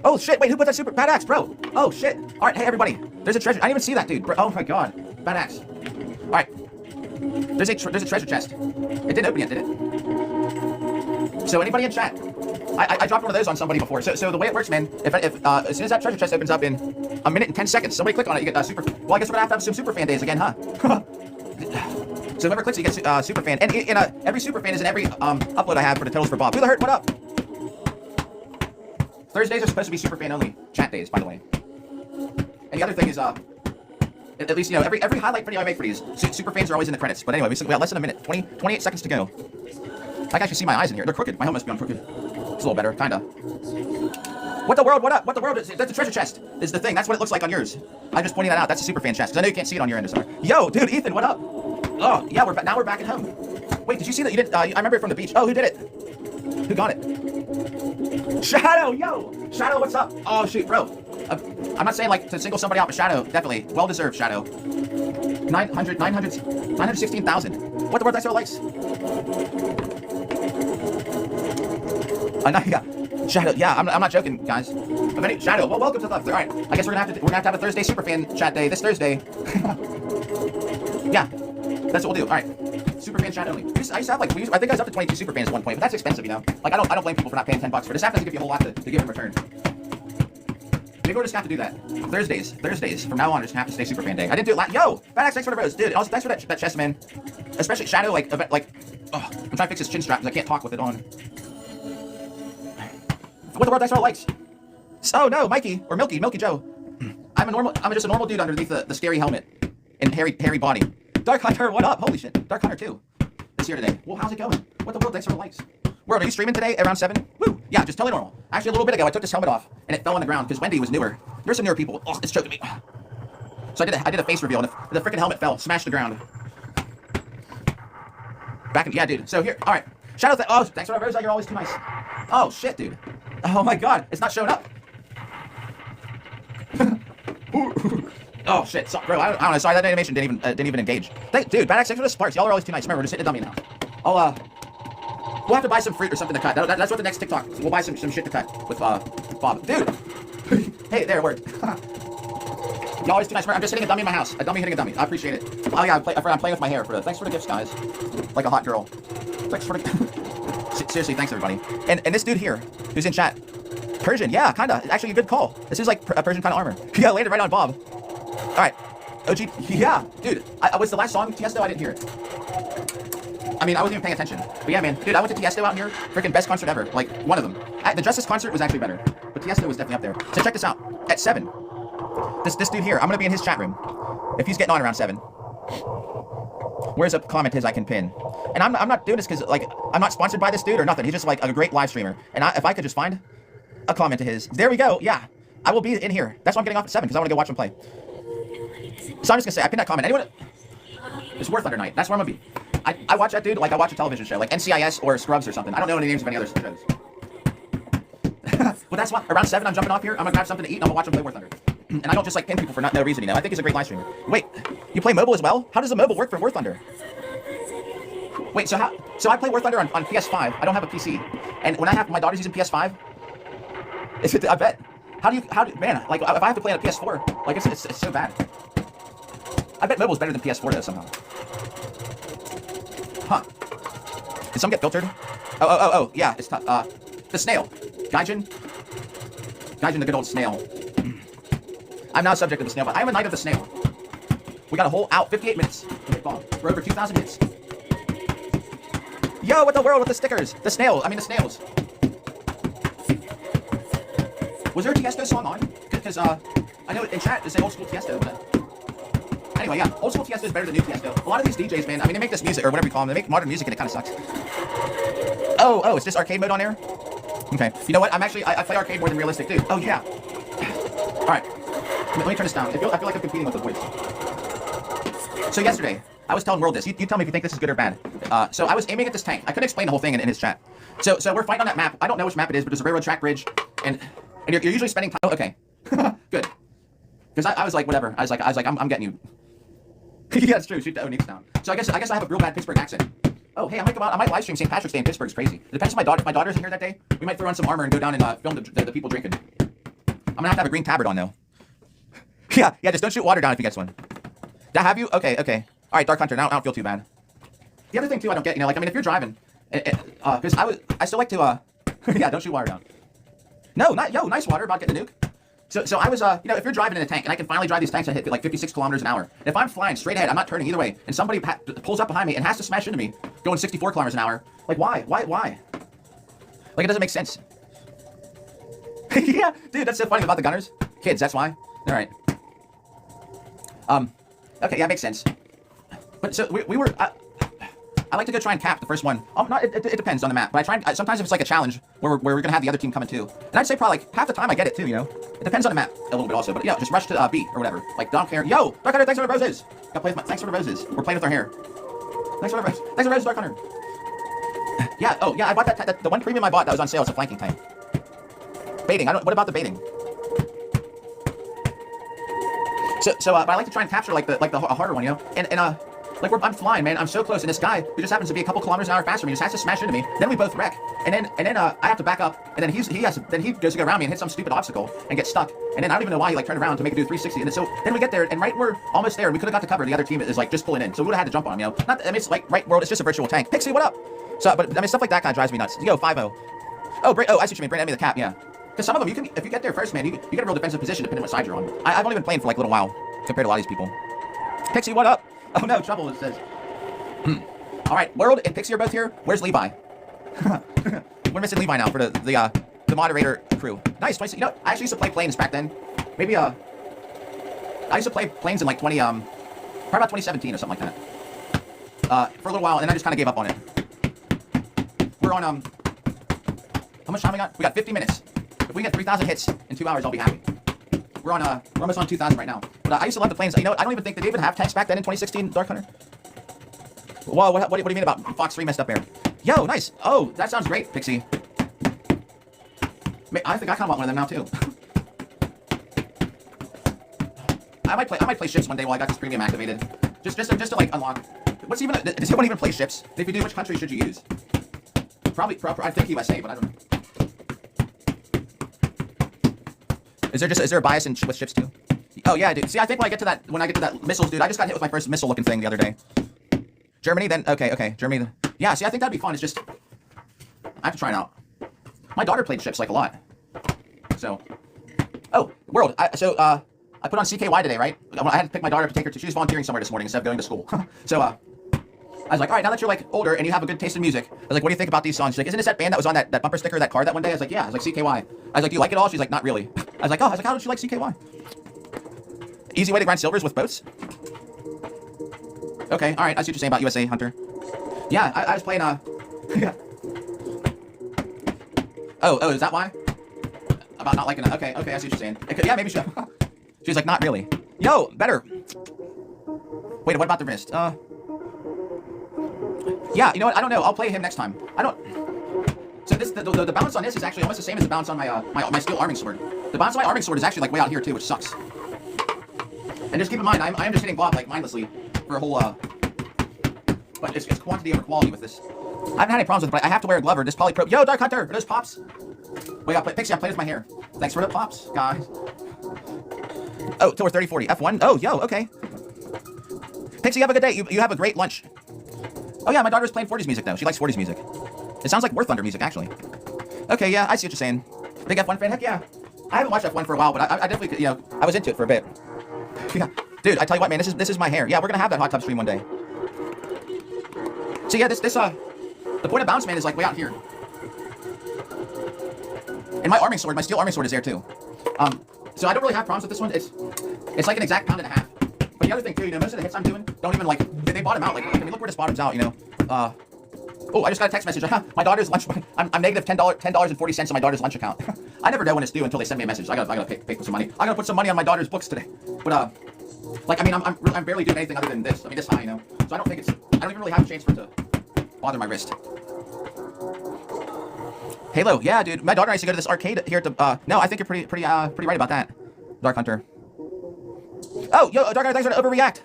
S1: Oh shit, wait, who put that super Bad Axe, bro? Oh shit. Alright, hey everybody. There's a treasure. I didn't even see that, dude. Bro, oh my god. Bad Axe. Alright. There's a treasure chest. It didn't open yet, did it? So anybody in chat? I dropped one of those on somebody before. So the way it works, man, if as soon as that treasure chest opens up in 1 minute and 10 seconds, somebody click on it, you get super. Well, I guess we're gonna have to have some super fan days again, huh? So whoever clicks it gets super fan. And every super fan is in every upload I have for the totals for Bob. Who the hurt? What up? Thursdays are supposed to be super fan only chat days, by the way. And the other thing is at least, you know, every highlight video I make for these, super fans are always in the credits. But anyway, we got less than a minute. 28 seconds to go. I can actually see my eyes in here. They're crooked. My helmet must be on crooked. It's a little better, kinda. What the world? What up? What the world? That's the treasure chest. Is the thing. That's what it looks like on yours. I'm just pointing that out. That's a super fan chest. Because I know you can't see it on your end. Sorry. Yo, dude, Ethan, what up? Oh, yeah, now we're back at home. Wait, did you see that? You didn't. I remember it from the beach. Oh, who did it? Who got it? Shadow, yo, Shadow, what's up? Oh shoot, bro. I'm not saying like to single somebody out, but Shadow, definitely well deserved. Shadow. 916,000. What the world? That's all likes. Yeah. Shadow, yeah, I'm not joking, guys. Shadow, well, welcome to the. All right, I guess we're gonna have to have a Thursday Superfan chat day this Thursday. Yeah, that's what we'll do. All right, Superfan chat only. I used to have like I think I was up to 22 Superfans at one point, but that's expensive, you know. Like I don't blame people for not paying $10 for this. App doesn't give you a whole lot to give in return. Maybe we'll just have to do that. Thursdays from now on, just have to stay Superfan day. I didn't do it last. Yo, Badax, thanks for the rose, dude. Also, thanks for that chest, man. Especially Shadow, like, oh, I'm trying to fix his chin strap because I can't talk with it on. What the world? Thanks for all likes. Oh no, Mikey or Milky Joe. I'm just a normal dude underneath the scary helmet and hairy body. Dark Hunter, what up? Holy shit, Dark Hunter 2 is here today. Well, how's it going? What the world? Thanks for the likes. World, are you streaming today around 7? Woo! Yeah, just totally normal. Actually, a little bit ago, I took this helmet off and it fell on the ground because Wendy was newer. There's some newer people. Oh, it's choking me. So I did a face reveal and the freaking helmet fell, smashed the ground. Yeah, dude. So here, all right. Shadow, oh, thanks for the rose. You're always too nice. Oh shit, dude. Oh my god, it's not showing up. Oh shit, bro. I don't know. Sorry, that animation didn't even engage. Dude, Badax, thanks for the sparks. Y'all are always too nice. Remember, we're just hitting a dummy now. We'll have to buy some fruit or something to cut. That's what the next TikTok. We'll buy some shit to cut with Bob. Dude. Hey, there, word. Y'all always too nice. I'm just hitting a dummy in my house. A dummy hitting a dummy. I appreciate it. Oh yeah, I'm playing with my hair. Thanks for the gifts, guys. Like a hot girl. Thanks for the. Seriously, thanks everybody. And this dude here, who's in chat, Persian, yeah, kinda. Actually, a good call. This is like a Persian kind of armor. Yeah, landed right on Bob. All right, OG, yeah, dude. Was the last song Tiesto? I didn't hear it. I mean, I wasn't even paying attention. But yeah, man, dude, I went to Tiesto out here. Freaking best concert ever. Like one of them. The Justice concert was actually better, but Tiesto was definitely up there. So check this out. At 7, this dude here, I'm gonna be in his chat room. If he's getting on around 7. Where's a comment his I can pin? And I'm not doing this because like I'm not sponsored by this dude or nothing. He's just like a great live streamer. And if I could just find a comment to his, there we go. Yeah, I will be in here. That's why I'm getting off at 7 because I want to go watch him play. So I'm just gonna say I pinned that comment. Anyone? It's War Thunder Night. That's where I'm gonna be. I watch that dude like I watch a television show like NCIS or Scrubs or something. I don't know any names of any other shows. But that's why around 7 I'm jumping off here. I'm gonna grab something to eat and I'm gonna watch him play War Thunder. And I don't just like pin people for no reason, you know. I think he's a great live streamer. Wait, you play mobile as well? How does the mobile work for War Thunder? Wait, so I play War Thunder on PS5. I don't have a PC. And when I have my daughter's using PS5, I bet. Man, like if I have to play on a PS4, like it's so bad. I bet mobile's better than PS4 though somehow. Huh. Did some get filtered? Oh, yeah, it's tough. The snail. Gaijin, the good old snail. I'm now subject to the snail, but I am a knight of the snail. We got a whole 58 minutes. We're over 2,000 hits. Yo, what the world with the stickers? The snails. Was there a Tiesto song on? Because I know in chat they say old school Tiesto, but anyway, yeah, old school Tiesto is better than new Tiesto. A lot of these DJs, man, I mean, they make this music or whatever you call them. They make modern music and it kind of sucks. Oh, it's just arcade mode on there. Okay, you know what? I play arcade more than realistic too. Oh yeah. All right. Let me turn this down. I feel like I'm competing with the voice. So yesterday, I was telling World this. You tell me if you think this is good or bad. So I was aiming at this tank. I couldn't explain the whole thing in his chat. So we're fighting on that map. I don't know which map it is, but there's a railroad track bridge, and you're usually spending time. Oh, okay, good. Because I was like, whatever. I was like, I'm getting you. Yeah, it's true. Shoot the Onyx down. So I guess I have a real bad Pittsburgh accent. Oh, hey, I might live stream St. Patrick's Day in Pittsburgh. It's crazy. It depends if my daughter's in here that day. We might throw on some armor and go down and film the people drinking. I'm gonna have a green tabard on though. Yeah, just don't shoot water down if he gets one. Did I have you? Okay. All right, Dark Hunter, I don't feel too bad. The other thing, too, I don't get, you know, like, I mean, if you're driving, because I still like to, yeah, don't shoot water down. No, nice water about getting the nuke. So I was, you know, if you're driving in a tank, and I can finally drive these tanks that hit like 56 kilometers an hour, and if I'm flying straight ahead, I'm not turning either way, and somebody pulls up behind me and has to smash into me, going 64 kilometers an hour, like why? Like it doesn't make sense. Yeah, dude, that's so funny about the gunners. Kids, that's why. All right. Okay, yeah, makes sense. But so we were. I like to go try and cap the first one. It depends on the map. But I try and, sometimes if it's like a challenge where we're gonna have the other team coming too. And I'd say probably like half the time I get it too, you know? It depends on the map a little bit also. But yeah, just rush to B or whatever. Like, don't care. Yo, Dark Hunter, thanks for the roses. Thanks for the roses. We're playing with our hair. Thanks for the roses, Dark Hunter. Yeah, oh yeah, I bought the one premium I bought that was on sale. It's a flanking tank. Baiting, what about the baiting? But I like to try and capture like the harder one, you know? And like I'm flying, man. I'm so close, and this guy who just happens to be a couple kilometers an hour faster than me just has to smash into me. Then we both wreck, and then I have to back up, and then he goes to go around me and hit some stupid obstacle and get stuck. And then I don't even know why he like turned around to make it do 360. And then we get there, and right we're almost there. We could have got to cover. The other team is like just pulling in, so we would have had to jump on him, you know? Not, I mean, it's like right world. It's just a virtual tank. Pixie, what up? So, but I mean, stuff like that kind of drives me nuts. Yo, 5-0. Oh, I see what you mean. Bring me the cap, yeah. Because some of them, if you get there first, man, you get a real defensive position depending on what side you're on. I've only been playing for like a little while compared to a lot of these people. Pixie, what up? Oh no, trouble, it says. All right, World and Pixie are both here. Where's Levi? We're missing Levi now for the moderator crew. Nice, 20. You know, I actually used to play planes back then. Maybe I used to play planes in like probably about 2017 or something like that. For a little while, and then I just kind of gave up on it. We're on how much time we got? We got 50 minutes. If we get 3,000 hits in 2 hours, I'll be happy. We're almost on 2,000 right now. But I used to love the planes. You know, I don't even think they even have tanks back then in 2016, Dark Hunter. Whoa, what do you mean about Fox 3 messed up there? Yo, nice. Oh, that sounds great, Pixie. I think I kind of want one of them now too. I might play ships one day while I got this premium activated. Just to like unlock. Does anyone even play ships? If you do, which country should you use? Probably I think USA, but I don't know. Is there a bias with ships too? Oh yeah, dude. See, I think when I get to that missiles, dude, I just got hit with my first missile looking thing the other day. Germany, then okay, Germany. Yeah, see, I think that'd be fun. It's just I have to try it out. My daughter played ships like a lot. So, oh, World. I put on CKY today, right? I had to pick my daughter up to take her to. She was volunteering somewhere this morning instead of going to school. So, I was like, all right, now that you're like older and you have a good taste in music, I was like, what do you think about these songs? She's like, isn't this that band that was on that bumper sticker, that card that one day? I was like, yeah. I was like, CKY. I was like, do you like it all? She's like, not really. I was like, how did you like CKY? Easy way to grind silvers with boats? Okay, all right. I see what you're saying about USA, Hunter. Yeah, I was playing, yeah. Oh, is that why? About not liking it. Okay, I see what you're saying. Yeah, maybe she. She's like, not really. Yo, better. Wait, what about the wrist? Yeah, you know what? I don't know. I'll play him next time. I don't. So the balance on this is actually almost the same as the balance on my steel arming sword. The balance on my arming sword is actually like way out here too, which sucks. And just keep in mind, I am just hitting block like mindlessly for a whole but it's quantity over quality with this. I haven't had any problems with it, but I have to wear a glove or this polyprobe. Yo, Dark Hunter, are those pops? Wait, Pixie, I played with my hair. Thanks for the pops, guys. Oh, till we're 30-40. F1. Oh, yo, okay. Pixie, have a good day. You have a great lunch. Oh yeah, my daughter's playing 40s music though. She likes 40s music. It sounds like War Thunder music actually. Okay, yeah, I see what you're saying. Big F1 fan, heck yeah. I haven't watched F1 for a while, but I definitely, you know, I was into it for a bit. Yeah, dude, I tell you what, man, this is my hair. Yeah, we're gonna have that hot tub stream one day. So yeah, the point of bounce, man, is like way out here. And my arming sword, my steel arming sword is there too. So I don't really have problems with this one. It's like an exact pound and a half. But the other thing too, you know, most of the hits I'm doing don't even like, they bottom out. Like, I mean, look where this bottoms out, you know. Oh, I just got a text message. My daughter's lunch. I'm negative $10.40 on my daughter's lunch account. I never know when it's due until they send me a message. I gotta pay for some money. I gotta put some money on my daughter's books today. But like, I mean, I'm barely doing anything other than this. I mean, this high, you know. So I don't even really have a chance for it to bother my wrist. Halo, yeah, dude. My daughter and I used to go to this arcade here at the. No, I think you're pretty right about that, Dark Hunter. Oh, yo, Dark Hunter, thanks for the overreact.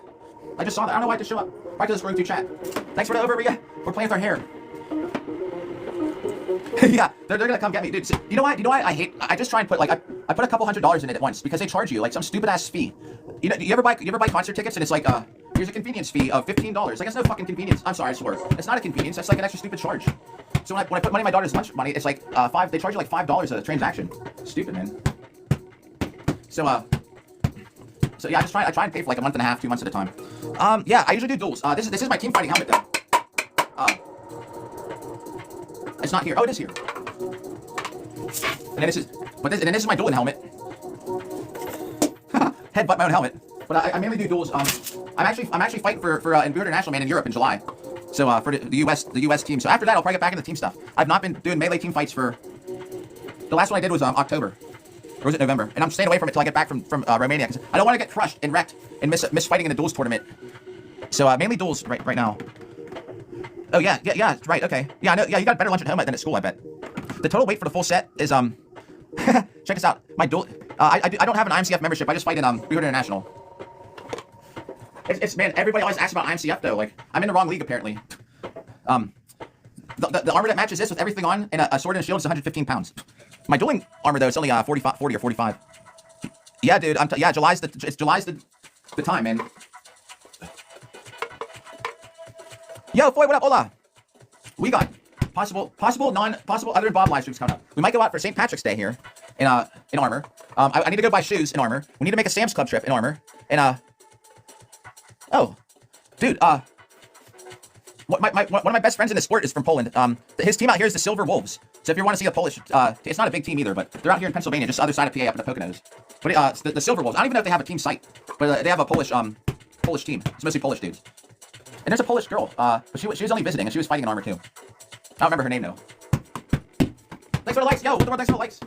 S1: I just saw that. I don't know why it just show up. Right to the scrolling through chat. Thanks for the overreact. We're playing with our hair. Yeah, they're gonna come get me, dude. So, you know why? I just try and put like I put a couple $100s in it at once because they charge you like some stupid ass fee. You know, you ever buy concert tickets and it's like here's a convenience fee of $15. Like that's no fucking convenience. I'm sorry, I swear. It's not a convenience. That's like an extra stupid charge. So when I put money in my daughter's lunch money, it's like they charge you like $5 a transaction. Stupid, man. So yeah, I try and pay for like a month and a half, 2 months at a time. Yeah, I usually do duels. This is my team fighting helmet though. It's not here. Oh, it is here. And then this is my dueling helmet. Headbutt my own helmet. But I mainly do duels. I'm actually fighting for International Man in Europe in July. So for the US team. So after that, I'll probably get back into team stuff. I've not been doing melee team fights for. The last one I did was October, or was it November? And I'm staying away from it till I get back from Romania because I don't want to get crushed and wrecked and miss fighting in the duels tournament. So mainly duels right now. Oh yeah, right, okay. Yeah, I know. Yeah, you got better lunch at home than at school, I bet. The total weight for the full set is check this out. My duel. I don't have an IMCF membership. I just fight in International. It's man. Everybody always asks about IMCF though. Like I'm in the wrong league apparently. The armor that matches this with everything on and a sword and a shield is 115 pounds. My dueling armor though is only 40 or 45. Yeah, dude. Yeah, July's the time, man. Yo, Foy, what up? Hola. We got possible other than Bob live streams coming up. We might go out for St. Patrick's Day here in armor. I need to go buy shoes in armor. We need to make a Sam's Club trip in armor. And oh, dude. One of my best friends in the sport is from Poland. His team out here is the Silver Wolves. So if you want to see a Polish, it's not a big team either, but they're out here in Pennsylvania, just the other side of PA up in the Poconos. But the Silver Wolves. I don't even know if they have a team site, but they have a Polish team. It's mostly Polish dudes. And there's a Polish girl, but she was only visiting, and she was fighting in armor too. I don't remember her name though. Thanks for the likes, yo. Thanks for the likes.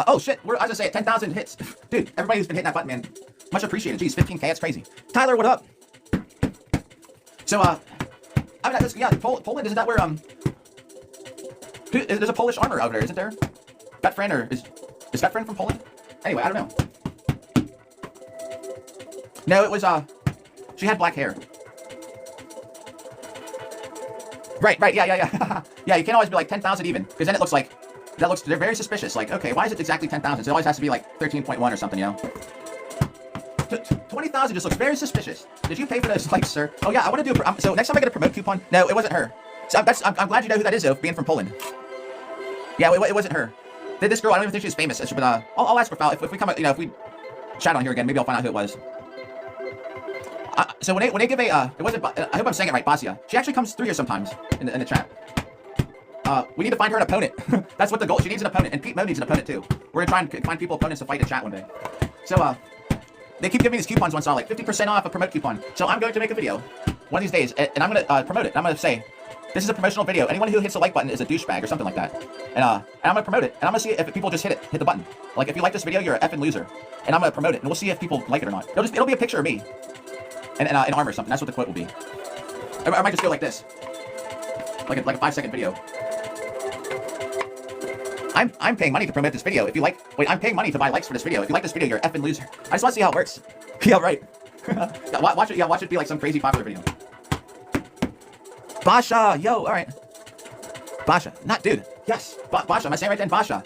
S1: Oh shit, I was gonna say 10,000 hits, dude. Everybody's been hitting that button, man. Much appreciated. Jeez, 15K, that's crazy. Tyler, what up? So yeah, Poland, isn't that where there's a Polish armor over there, isn't there? Gutfriend, or is Gutfriend from Poland? Anyway, I don't know. No, it was she had black hair. Right, yeah. Yeah, you can't always be like 10,000 even, because then it looks like, they're very suspicious. Like, okay, why is it exactly 10,000? So it always has to be like 13.1 or something, you know? 20,000 just looks very suspicious. Did you pay for those likes, sir? Oh yeah, I want to do so next time I get a promote coupon. No, it wasn't her. So I'm glad you know who that is though, being from Poland. Yeah, it wasn't her. This girl, I don't even think she's famous. But I'll ask her if we come, if we chat on here again, maybe I'll find out who it was. So when they give a it wasn't. I hope I'm saying it right, Basia. She actually comes through here sometimes in the chat. We need to find her an opponent. That's what the goal. She needs an opponent, and Pete Mo needs an opponent too. We're gonna try and find people opponents to fight in chat one day. So they keep giving me these coupons once in a while, like 50% off a promote coupon. So I'm going to make a video one of these days, and I'm gonna promote it. I'm gonna say, this is a promotional video. Anyone who hits the like button is a douchebag or something like that. And I'm gonna promote it, and I'm gonna see if people just hit the button. Like if you like this video, you're an effing loser. And I'm gonna promote it, and we'll see if people like it or not. It'll be a picture of me, and in armor or something. That's what the quote will be. I might just go like this, like a 5-second video. I'm paying money to promote this video. If you like, I'm paying money to buy likes for this video. If you like this video, you're an effing loser. I just want to see how it works. Yeah, right. Watch it. Yeah, watch it be like some crazy popular video. Basha, yo, all right. Basha, not dude. Yes, Basha. Am I saying right then, Basha?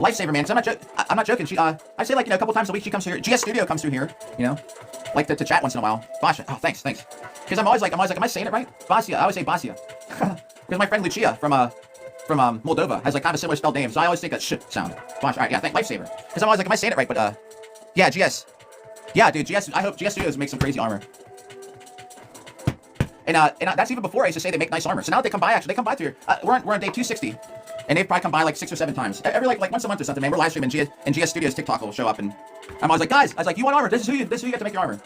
S1: Lifesaver, man. Cause I'm not joking. She, I say like a couple times a week she comes here. GS Studio comes through here. Like to chat once in a while. Basha. Oh, thanks. Because I'm always like, am I saying it right? Basia. I always say Basia. Because my friend Lucia from Moldova has like kind of a similar spelled name, so I always think a sh sound. Basha. All right, yeah. Thank Lifesaver. Because I'm always like, am I saying it right? But yeah, GS. Yeah, dude. GS. I hope GS Studios make some crazy armor. And that's even before I used to say they make nice armor. So now that they come by, actually, they come by through here. We're on day 260, and they've probably come by like 6 or 7 times. Every like once a month or something, man. We're live streaming, and GS Studios TikTok will show up, and I'm always like, guys, you want armor? This is who you get to make your armor.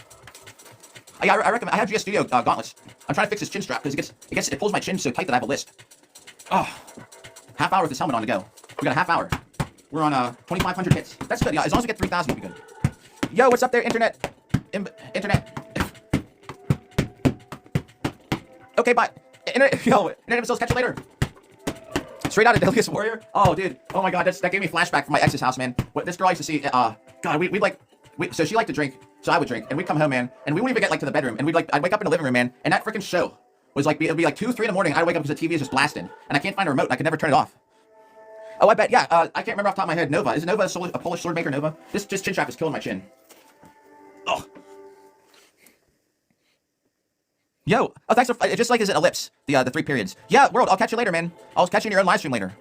S1: I recommend. I have GS Studio gauntlets. I'm trying to fix this chin strap because it pulls my chin so tight that I have a list. Oh, half hour with this helmet on to go. We got a half hour. We're on 2,500 hits. That's good. Yeah, as long as we get 3,000, we'll be good. Yo, what's up there, internet? Internet. Okay, bye. Internet episodes, catch you later. Straight out of Deadliest Warrior? Oh, dude. Oh my god, that gave me a flashback from my ex's house, man. What this girl I used to see, God, so she liked to drink, so I would drink, and we'd come home, man, and we wouldn't even get like to the bedroom, and I'd wake up in the living room, man, and that freaking show was like, it'd be like 2, 3 in the morning, I'd wake up because the TV is just blasting, and I can't find a remote, and I could never turn it off. Oh, I bet, yeah, I can't remember off the top of my head. Nova. Is Nova a Polish sword maker, Nova? This chin strap is killing my chin. Oh. Yo, oh, thanks for, just like his ellipse, the 3 periods. Yeah, World, I'll catch you later, man. I'll catch you in your own live stream later.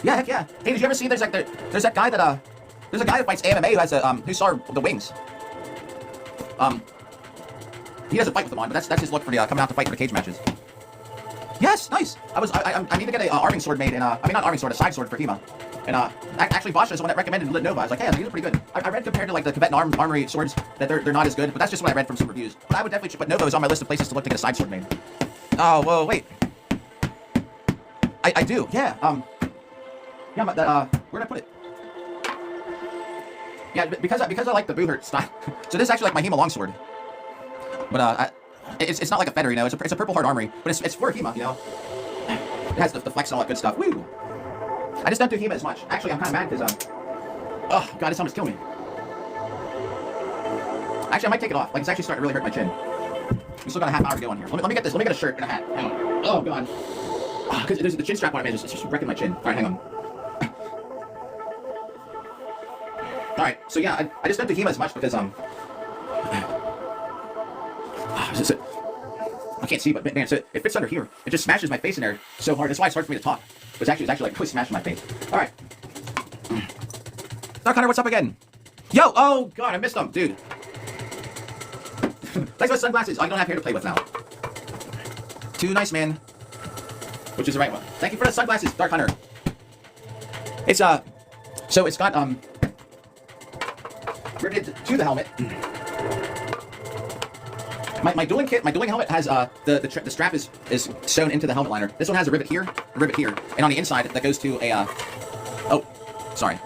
S1: Yeah, heck yeah. Hey, did you ever see there's that guy that, There's a guy who fights MMA who has a who saw the wings. He doesn't fight with them on, but that's his look for the coming out to fight for the cage matches. Yes, nice. I need to get a arming sword made, and I mean not arming sword, a side sword for Hema. And actually Vasha is the one that recommended Lit Nova. I was like, hey, these are pretty good. I read compared to like the Tibetan armory swords that they're not as good, but that's just what I read from some reviews. But I would definitely put Nova is on my list of places to look to get a side sword made. Oh, whoa, wait. I do, yeah. Yeah, but where'd I put it? Yeah, because I like the Boohurt style. So this is actually like my Hema longsword. But it's not like a feather, you know. It's a purple heart armory, but it's for Hema, you know. It has the flex and all that good stuff. Woo! I just don't do Hema as much. Actually, I'm kind of mad because oh god, this helmet's killing me. Actually, I might take it off. Like it's actually starting to really hurt my chin. We still got a half hour to go on here. Let me get this. Let me get a shirt and a hat. Hang on. Oh god. Because there's the chin strap on it, man. It's just wrecking my chin. All right, hang on. All right. So yeah, I just don't do Hema as much because I can't see, but man, so it fits under here. It just smashes my face in there so hard. That's why it's hard for me to talk. It's actually like really smashing my face. All right. Dark Hunter, what's up again? Yo, oh god, I missed them, dude. Thanks for the sunglasses. I don't have hair to play with now. Too nice, man. Which is the right one. Thank you for the sunglasses, Dark Hunter. It's so it's got riveted to the helmet. My dueling helmet has the strap is sewn into the helmet liner. This one has a rivet here, and on the inside that goes to a oh, sorry.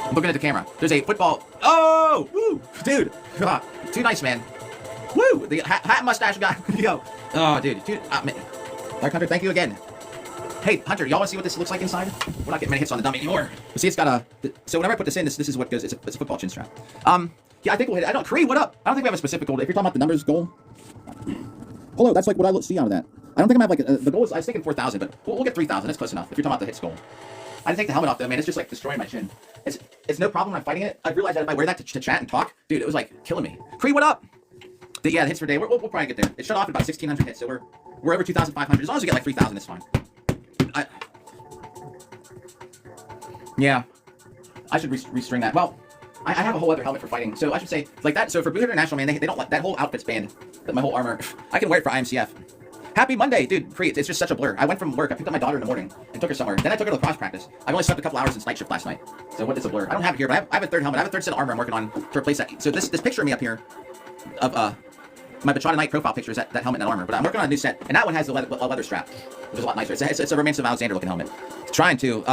S1: I'm looking at the camera. There's a football. Oh, woo, dude, too nice, man. Woo, the hat mustache guy. Yo, oh, dude, man. Dark Hunter, thank you again. Hey, Hunter, y'all want to see what this looks like inside? We're not getting many hits on the dummy anymore. But see, it's got a. So whenever I put this in, this is what goes. It's a football chin strap. Yeah, I think we'll hit it. I don't. Cree, what up? I don't think we have a specific goal. If you're talking about the numbers goal. Hello, that's like what I see out of that. I don't think I'm have like the goal is. I was thinking 4,000, but we'll get 3,000. That's close enough. If you're talking about the hits goal. I didn't take the helmet off though, man. It's just like destroying my chin. It's no problem when I'm fighting it. I realized that if I wear that to chat and talk, dude, it was like killing me. Cree, what up? Yeah, the hits per day. We'll probably get there. It shut off at about 1,600 hits, so we're over 2,500. As long as we get like 3,000, it's fine. Yeah, I should restring that. Well, I have a whole other helmet for fighting, so I should say like that. So for Blue International, man, they don't like that whole outfit's banned. My whole armor, I can wear it for IMCF. Happy Monday, dude. Cree, it's just such a blur. I went from work. I picked up my daughter in the morning and took her somewhere. Then I took her to lacrosse practice. I only slept a couple hours since night shift last night. So what is a blur? I don't have it here, but I have a third helmet. I have a third set of armor I'm working on to replace that. So this picture of me up here of my Bachata Knight profile picture is that helmet and that armor. But I'm working on a new set, and that one has a leather strap, which is a lot nicer. It's a Romance of Alexander looking helmet. Trying to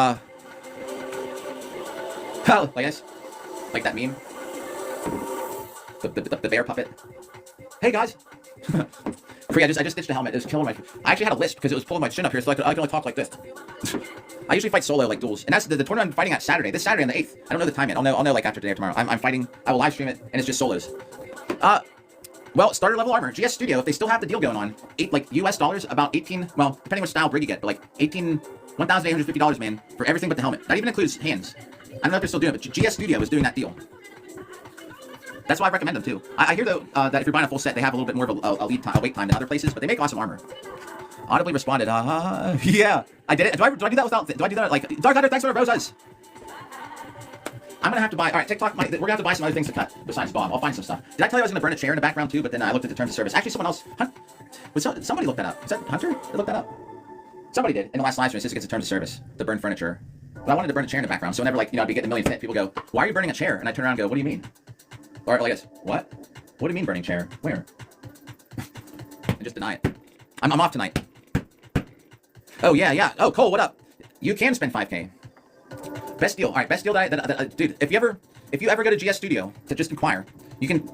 S1: like that meme. The bear puppet. Hey guys. I just stitched the helmet. It was killing my. I actually had a lisp because it was pulling my chin up here, so I could only talk like this. I usually fight solo like duels, and that's the tournament I'm fighting at Saturday. This Saturday on the 8th. I don't know the time yet. I'll know like after today or tomorrow. I'm fighting. I will live stream it, and it's just solos. Well, starter level armor, GS Studio. If they still have the deal going on, US dollars, about 18. Well, depending what style brig you get, but like $1,850, man, for everything but the helmet. That even includes hands. I don't know if they're still doing it, but GS Studio is doing that deal. That's why I recommend them too. I hear though that if you're buying a full set, they have a little bit more of a wait time than other places, but they make awesome armor. Audibly responded, yeah, I did it. Do I do that without? Do I do that like Dark Hunter? Thanks for the roses. I'm gonna have to buy. All right, TikTok. We're gonna have to buy some other things to cut besides Bob. I'll find some stuff. Did I tell you I was gonna burn a chair in the background too? But then I looked at the terms of service. Actually, someone else. Somebody looked that up. Is that Hunter? They looked that up. Somebody did in the last live stream. It says it gets the terms of service to burn furniture. But I wanted to burn a chair in the background, so whenever I'd be getting a million hits, people go, "Why are you burning a chair?" And I turn around and go, "What do you mean?" Or like this, what? What do you mean burning chair? Where? And just deny it. I'm off tonight. Oh yeah. Oh Cole, what up? You can spend 5K. Best deal. All right, best deal that dude. If you ever go to GS Studio to just inquire, you can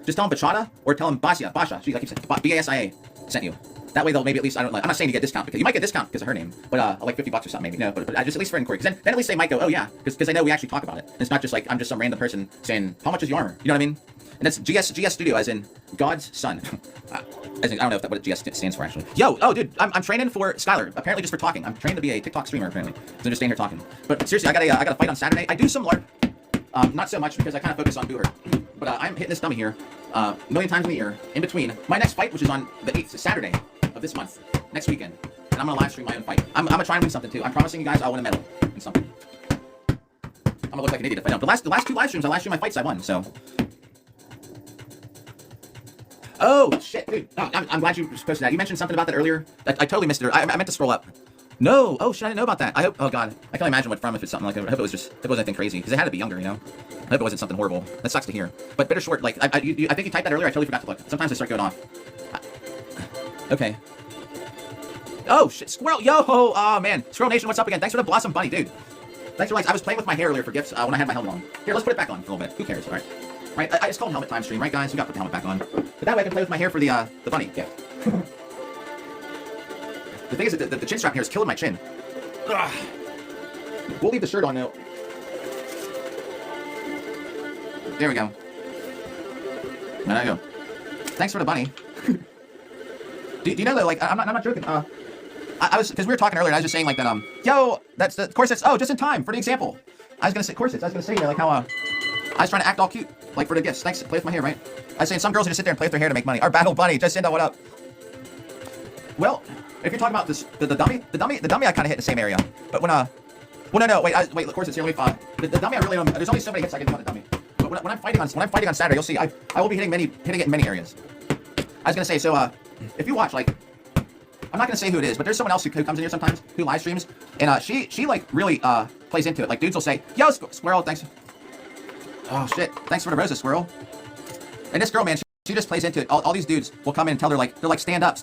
S1: just tell them Bachata or tell them Basha. She like you said, BASIA sent you. That way they'll maybe at least I'm not saying you get a discount because you might get a discount because of her name, but like $50 or something maybe. No, but I just at least for inquiry because then at least they might go, oh yeah, because they know we actually talk about it. And it's not just like I'm just some random person saying how much is your armor. You know what I mean? And that's GS Studio as in God's son. As in, I don't know what GS stands for actually. Yo, oh dude, I'm training for Skylar. Apparently just for talking. I'm training to be a TikTok streamer apparently. So I'm just staying here talking. But seriously, I got a fight on Saturday. I do some LARP. Not so much because I kind of focus on Booher. But I'm hitting this dummy here a million times in the ear in between my next fight, which is on the 8th, Saturday of this month, next weekend. And I'm gonna live stream my own fight. I'm gonna try and win something too. I'm promising you guys I'll win a medal in something. I'm gonna look like an idiot if I don't. The last two live streams, I live streamed my fights, I won, so. Oh, shit, dude. Oh, I'm glad you posted that. You mentioned something about that earlier. I totally missed it. I meant to scroll up. No. Oh, shit, I didn't know about that. I hope, oh, God. I can't imagine what from if it's something like that. I hope it was just, it wasn't anything crazy. Because it had to be younger, you know? I hope it wasn't something horrible. That sucks to hear. But Bitter Short, like, I think you typed that earlier. I totally forgot to look. Sometimes I start going off. Okay. Oh, shit. Squirrel. Yo, oh, man. Squirrel Nation, what's up again? Thanks for the Blossom Bunny, dude. Thanks for likes. I was playing with my hair earlier for gifts when I had my helmet on. Here, let's put it back on for a little bit. Who cares, all right? Right, it's called helmet time stream, right, guys? We gotta put the helmet back on. But that way I can play with my hair for the bunny gift. The thing is that the chin strap here is killing my chin. Ugh. We'll leave the shirt on now. There we go. There you go. Thanks for the bunny. do you know that, like, I'm not joking. I was, because we were talking earlier, and I was just saying, like, that, yo, that's the corsets. Oh, just in time for the example. I was gonna say corsets. I was gonna say, like, how, I was trying to act all cute, like, for the gifts. Thanks, play with my hair, right? I was saying some girls who just sit there and play with their hair to make money. Our battle bunny, just what up? Well, if you're talking about this, the dummy I kind of hit in the same area. But when, well, no, wait, the corsets here, let me find. The dummy I really don't, there's only so many hits I can do on the dummy. But when I'm fighting on Saturday, you'll see, I will be hitting it in many areas. I was gonna say, so, if you watch, like, I'm not gonna say who it is, but there's someone else who comes in here sometimes, who live streams, and, she like, really, plays into it. Like, dudes will say, yo, Squirrel, thanks. Oh, shit. Thanks for the roses, Squirrel. And this girl, man, she just plays into it. All these dudes will come in and tell her, like, they're like, stand up.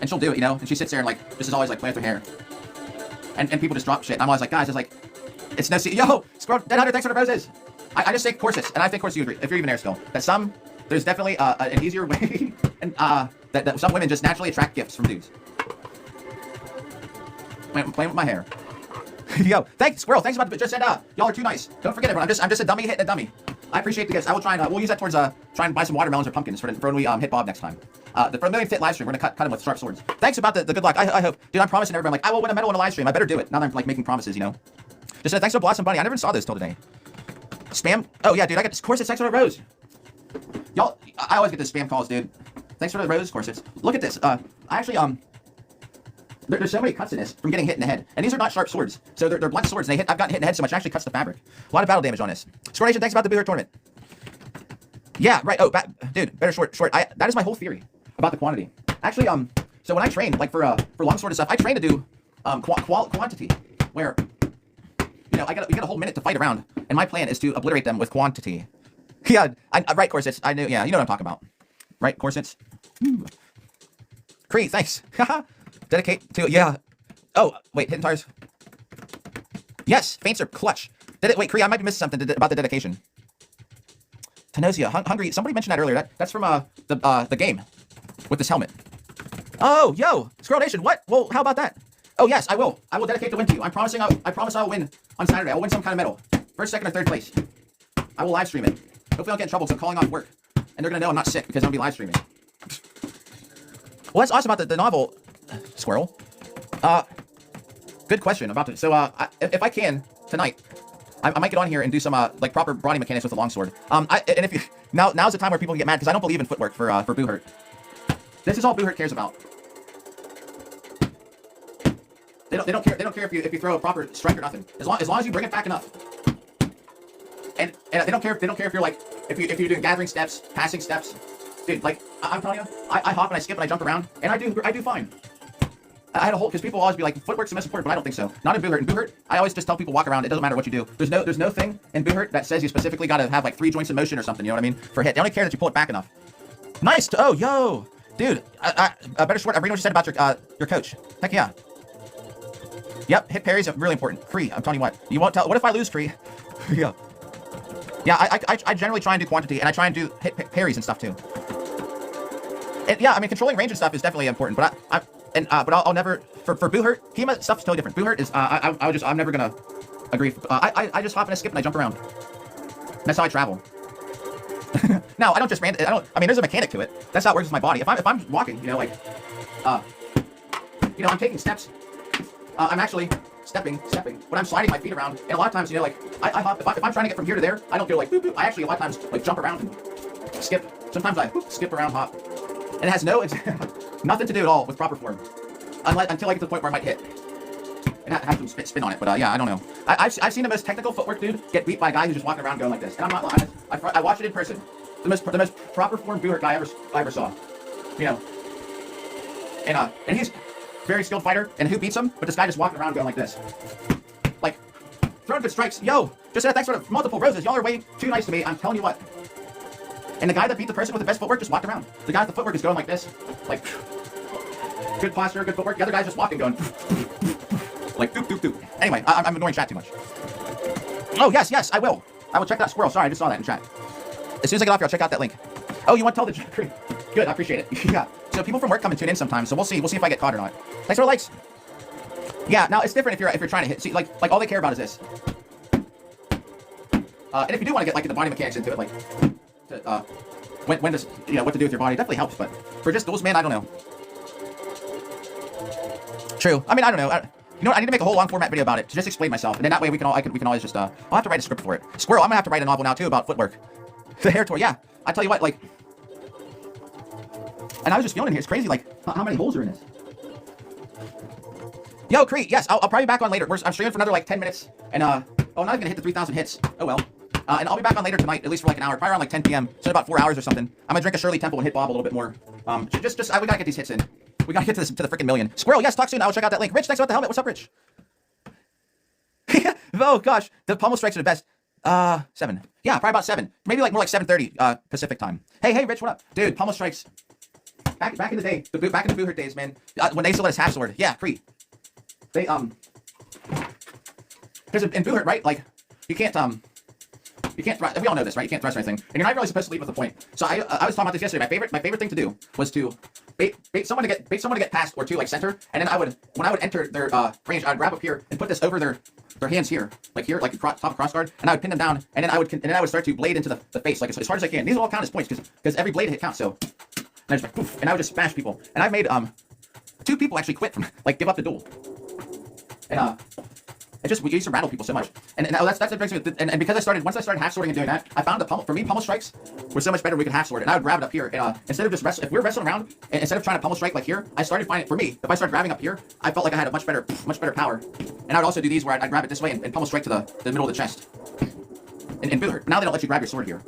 S1: And she'll do it, you know? And she sits there and, like, this is always, like, playing with her hair. And people just drop shit. And I'm always like, guys, it's like, it's no yo, Squirrel, Dead Hunter, thanks for the roses. I just say corsets, and I think, of course, you agree, if you're even there still, that there's definitely an easier way, and that some women just naturally attract gifts from dudes. I'm playing with my hair. Yo, thanks, Squirrel. Thanks about the just said. Y'all are too nice. Don't forget everyone. I'm just a dummy hitting a dummy. I appreciate the gifts. I will try and we'll use that towards try and buy some watermelons or pumpkins for when we hit Bob next time. For a million fit live stream, we're gonna cut him with sharp swords. Thanks about the good luck. I hope, dude. I'm promising everybody, like, I will win a medal in a live stream. I better do it now that I'm like making promises, you know. Just said thanks for Blossom Bunny. I never even saw this till today. Spam. Oh yeah, dude. I got this corsets. Thanks for the rose. Y'all, I always get the spam calls, dude. Thanks for the rose corsets. Look at this. I actually There's so many cuts in this from getting hit in the head. And these are not sharp swords. So they're blunt swords. And I've gotten hit in the head so much, it actually cuts the fabric. A lot of battle damage on this. Scoronation, thanks about the Boo Hurt tournament. Yeah, right. Oh, dude, better short. That is my whole theory about the quantity. Actually, so when I train, like for longsword and stuff, I train to do quantity, where, you know, you got a whole minute to fight around, and my plan is to obliterate them with quantity. Yeah, right, corsets. I knew. Yeah, you know what I'm talking about. Right, corsets. Cree, thanks. Haha. Dedicate to, yeah. Oh, wait, hitting tires. Yes, feints are clutch. Wait, Kree, I might be missing something about the dedication. Tenosia, hungry. Somebody mentioned that earlier. That's from the game with this helmet. Oh, yo, Squirrel Nation. What? Well, how about that? Oh yes, I will. I will dedicate the win to you. I promise I will win on Saturday. I will win some kind of medal. First, second, or third place. I will live stream it. Hopefully, I'll get in trouble because I'm calling off work, and they're gonna know I'm not sick because I'm gonna be live streaming. Well, that's awesome about the novel, Squirrel. Good question about it. So, if I can tonight, I might get on here and do some like proper body mechanics with the longsword. And if you now's the time where people get mad because I don't believe in footwork for Boo Hurt. This is all Boo Hurt cares about. They don't care if you throw a proper strike or nothing. As long as you bring it back enough. And they don't care if you're like if you're doing gathering steps, passing steps. Dude, like I'm telling you, I hop and I skip and I jump around and I do fine. I had a whole, because people always be like, footwork's the most important, but I don't think so. Not in Boo Hurt. In Boo Hurt, I always just tell people walk around. It doesn't matter what you do. There's no thing in Boo Hurt that says you specifically got to have like 3 joints in motion or something. You know what I mean? For hit, they only care that you pull it back enough. Nice. Oh, yo, dude. Better short. I read what you said about your coach. Heck yeah. Yep. Hit parries are really important. Kree, I'm telling you what. You won't tell. What if I lose, Kree? Yeah. Yeah. I generally try and do quantity, and I try and do hit parries and stuff too. And yeah, I mean, controlling range and stuff is definitely important, but but I'll never for Boo Hurt. Kima stuff's totally different. Boo Hurt is I'm never gonna agree. I just hop and I skip and I jump around. That's how I travel. No, I don't just I mean, there's a mechanic to it. That's how it works with my body. If I'm walking, you know, like, you know, I'm taking steps. I'm actually stepping, but I'm sliding my feet around. And a lot of times, you know, like I hop. If I'm trying to get from here to there, I don't go like boop, boop. I actually a lot of times like jump around and skip. Sometimes I skip around, hop. And it has nothing to do at all with proper form. Until I get to the point where I might hit. and have some spin on it. But yeah, I don't know. I've seen the most technical footwork dude get beat by a guy who's just walking around going like this. And I'm not lying. I watched it in person. The most proper form boot guy I ever saw. You know. And he's a very skilled fighter. And who beats him? But this guy just walking around going like this. Like, throwing good strikes. Yo, just said thanks for the multiple roses. Y'all are way too nice to me. I'm telling you what. And the guy that beat the person with the best footwork just walked around. The guy with the footwork is going like this. Like, good posture, good footwork. The other guy's just walking going. Like, doop, doop, doop. Anyway, I'm ignoring chat too much. Oh, yes, I will. I will check that squirrel. Sorry, I just saw that in chat. As soon as I get off here, I'll check out that link. Oh, you want to tell the chat? Good, I appreciate it. Yeah. So people from work come and tune in sometimes, so we'll see. We'll see if I get caught or not. Thanks for the likes. Yeah, now it's different if you're trying to hit. See, like all they care about is this. And if you do want to get like the body mechanics into it, like when to, you know, what to do with your body, definitely helps. But for just duels, man, I don't know. True. I mean, I don't know. You know what? I need to make a whole long format video about it to just explain myself, and then that way we can always just I'll have to write a script for it. Squirrel, I'm gonna have to write a novel now too about footwork. The hair tour, yeah. I tell you what, like, and I was just feeling it here. It's crazy, like how many holes are in this. Yo, Cree, yes, I'll probably be back on later. I'm streaming for another like 10 minutes, and oh, I'm not even gonna hit the 3,000 hits. Oh well. And I'll be back on later tonight, at least for like an hour, probably around like 10 p.m. So in about 4 hours or something. I'm gonna drink a Shirley Temple and hit Bob a little bit more. We gotta get these hits in. We gotta get to the freaking million. Squirrel, yes, talk soon. I'll check out that link. Rich, thanks about the helmet. What's up, Rich? Oh gosh, the pommel strikes are the best. 7. Yeah, probably about 7. Maybe like more like 7:30 Pacific time. Hey, Rich, what up, dude? Pommel strikes. Back in the day, back in the Boohurt days, man. When they still let us half sword. Yeah, free. They because in Boohurt, right? Like you can't thrust. We all know this, right? You can't thrust or anything, and you're not really supposed to lead with a point. So I was talking about this yesterday. My favorite thing to do was to bait someone to get past or to like center, and then when I would enter their range, I would grab up here and put this over their hands here, like top cross guard, and I would pin them down, and then I would start to blade into the face like as hard as I can. These will all count as points because every blade hit counts. So and I just like poof, and I would just smash people, and I've made 2 people actually quit from like give up the duel, and we used to rattle people so much, and that's what brings me. And because once I started half swording and doing that, I found pummel strikes were so much better. We could half sword it, and I would grab it up here. And instead of just if we were wrestling around, and instead of trying to pummel strike like here, I started finding for me if I started grabbing up here, I felt like I had a much better power. And I would also do these where I'd grab it this way and pummel strike to the middle of the chest. In Boohurt, now they don't let you grab your sword here.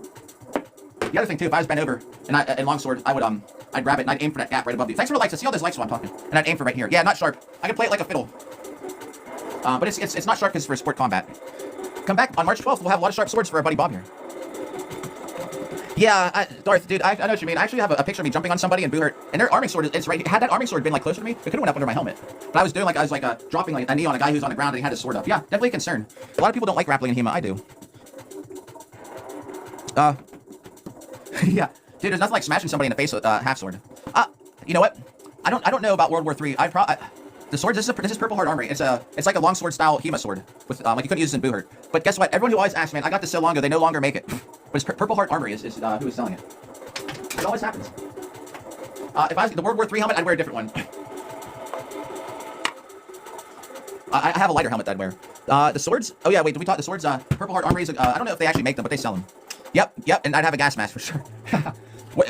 S1: The other thing too, if I was bent over and longsword, I'd grab it and I'd aim for that gap right above you. Thanks for the likes. I see all those likes while I'm talking, and I'd aim for right here. Yeah, not sharp. I can play it like a fiddle. But it's not sharp because it's for sport combat. Come back on March 12th. We'll have a lot of sharp swords for our buddy Bob here. Yeah, Darth, dude, I know what you mean. I actually have a picture of me jumping on somebody in Boohurt, and their arming sword is right here. Had that arming sword been like closer to me, it could have went up under my helmet. But I was dropping like a knee on a guy who's on the ground and he had his sword up. Yeah, definitely a concern. A lot of people don't like grappling in HEMA. I do. Yeah, dude, there's nothing like smashing somebody in the face with half sword. You know what? I don't know about World War III. The sword, this is Purple Heart Armory. It's like a longsword style HEMA sword with like you couldn't use this in Boohurt. But guess what? Everyone who always asks, man, I got this so long ago, they no longer make it. But it's Purple Heart Armory is who is selling it. It always happens. If I was the World War III helmet, I'd wear a different one. I have a lighter helmet that I'd wear. The swords. Oh yeah, wait. Did we talk the swords? Purple Heart Armory is. I don't know if they actually make them, but they sell them. Yep. And I'd have a gas mask for sure.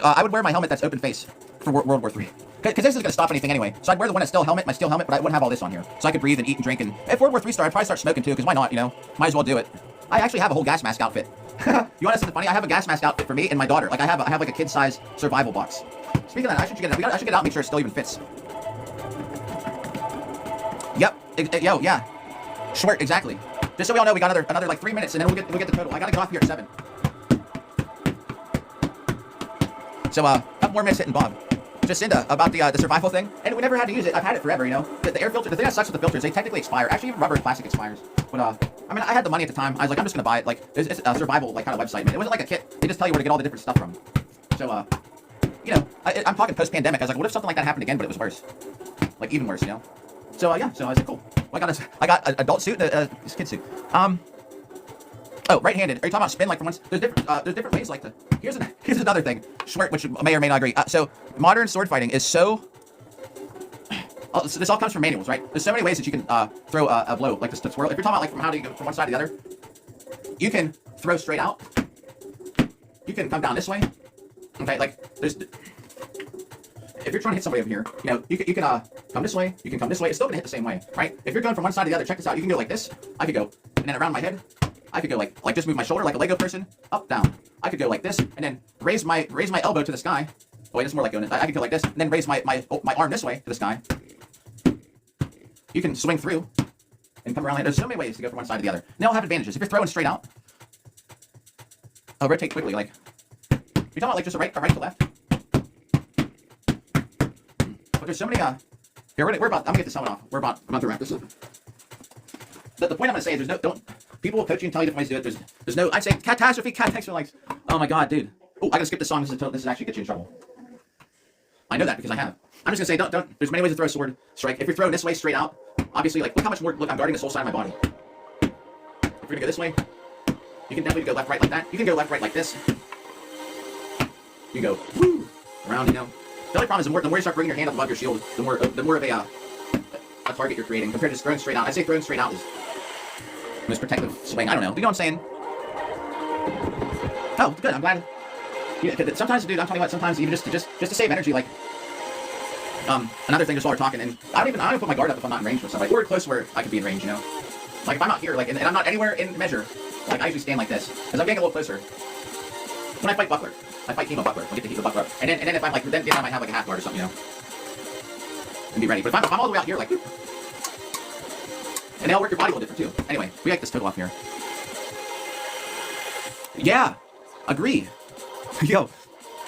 S1: I would wear my helmet that's open face for World War III. Because this isn't going to stop anything anyway. So I'd wear the one that's my steel helmet, but I wouldn't have all this on here. So I could breathe and eat and drink. And if World War III started, I'd probably start smoking too, because why not, you know? Might as well do it. I actually have a whole gas mask outfit. You want to see something funny? I have a gas mask outfit for me and my daughter. Like I have like a kid-size survival box. Speaking of that, I should get it. I should get it out and make sure it still even fits. Yep. Yeah. Short, exactly. Just so we all know, we got another like 3 minutes, and then we'll get the total. I gotta get off here at 7. So a couple more minutes hitting Bob. Jacinda about the survival thing, and we never had to use it. I've had it forever, you know. The air filter. The thing that sucks with the filters, they technically expire. Actually, even rubber and plastic expires. But I mean, I had the money at the time. I was like, I'm just gonna buy it. Like, it's a survival like kind of website. Man. It wasn't like a kit. They just tell you where to get all the different stuff from. So you know, I'm talking post-pandemic. I was like, what if something like that happened again, but it was worse, like even worse, you know? So yeah. So I was like, cool. Well, I got an adult suit, and a kid suit. Oh, right-handed. Are you talking about spin like from once? There's different ways like here's another thing. Schwert, which may or may not agree. So modern sword fighting is so. So this all comes from manuals, right? There's so many ways that you can throw a blow like this to swirl. If you're talking about like from how do you go from one side to the other, you can throw straight out. You can come down this way. Okay, like there's. if you're trying to hit somebody over here, you know, you can come this way, you can come this way. It's still gonna hit the same way, right? If you're going from one side to the other, check this out. You can go like this. I could go, and then around my head, I could go like just move my shoulder like a Lego person, up, down. I could go like this, and then raise my elbow to the sky. Oh wait, it's more like going. I could go like this, and then raise my arm this way to the sky. You can swing through and come around. There's so many ways to go from one side to the other. They all have advantages. If you're throwing straight out, I'll rotate quickly. Like you're talking about like just a right to left. But there's so many. Here we're about. I'm gonna get this helmet off. I'm about to wrap this up. The point I'm gonna say is don't people will coach you and tell you different ways to do it. There's no. I'd say catastrophe. Cat thanks for likes. Oh my god, dude. Oh, I gotta skip this song. This is actually get you in trouble. I know that because I have. I'm just gonna say don't. There's many ways to throw a sword strike. If you're throwing this way straight out, obviously like look how much more. Look, I'm guarding this whole side of my body. If you're gonna go this way, you can definitely go left right like that. You can go left right like this. You go woo around. You know. The only problem is the more you start bringing your hand up above your shield, the more of a target you're creating compared to just throwing straight out. I say throwing straight out is most protective swing. I don't know. You know what I'm saying? Oh, good. I'm glad. Yeah, sometimes, dude, I'm telling you what. Sometimes even just to save energy, like another thing just while we're talking, and I don't even put my guard up if I'm not in range or something. Like we're close where I could be in range, you know. Like if I'm out here, like and I'm not anywhere in measure, like I usually stand like this because I'm getting a little closer. When I fight Buckler, I fight Chemo Buckler. I get to heat the Buckler up, and then if I'm like then I might have like a half guard or something, you know, and be ready. But if I'm all the way out here, like, and they all work your body a little different too. Anyway, we like this total off here. Yeah, agree. Yo,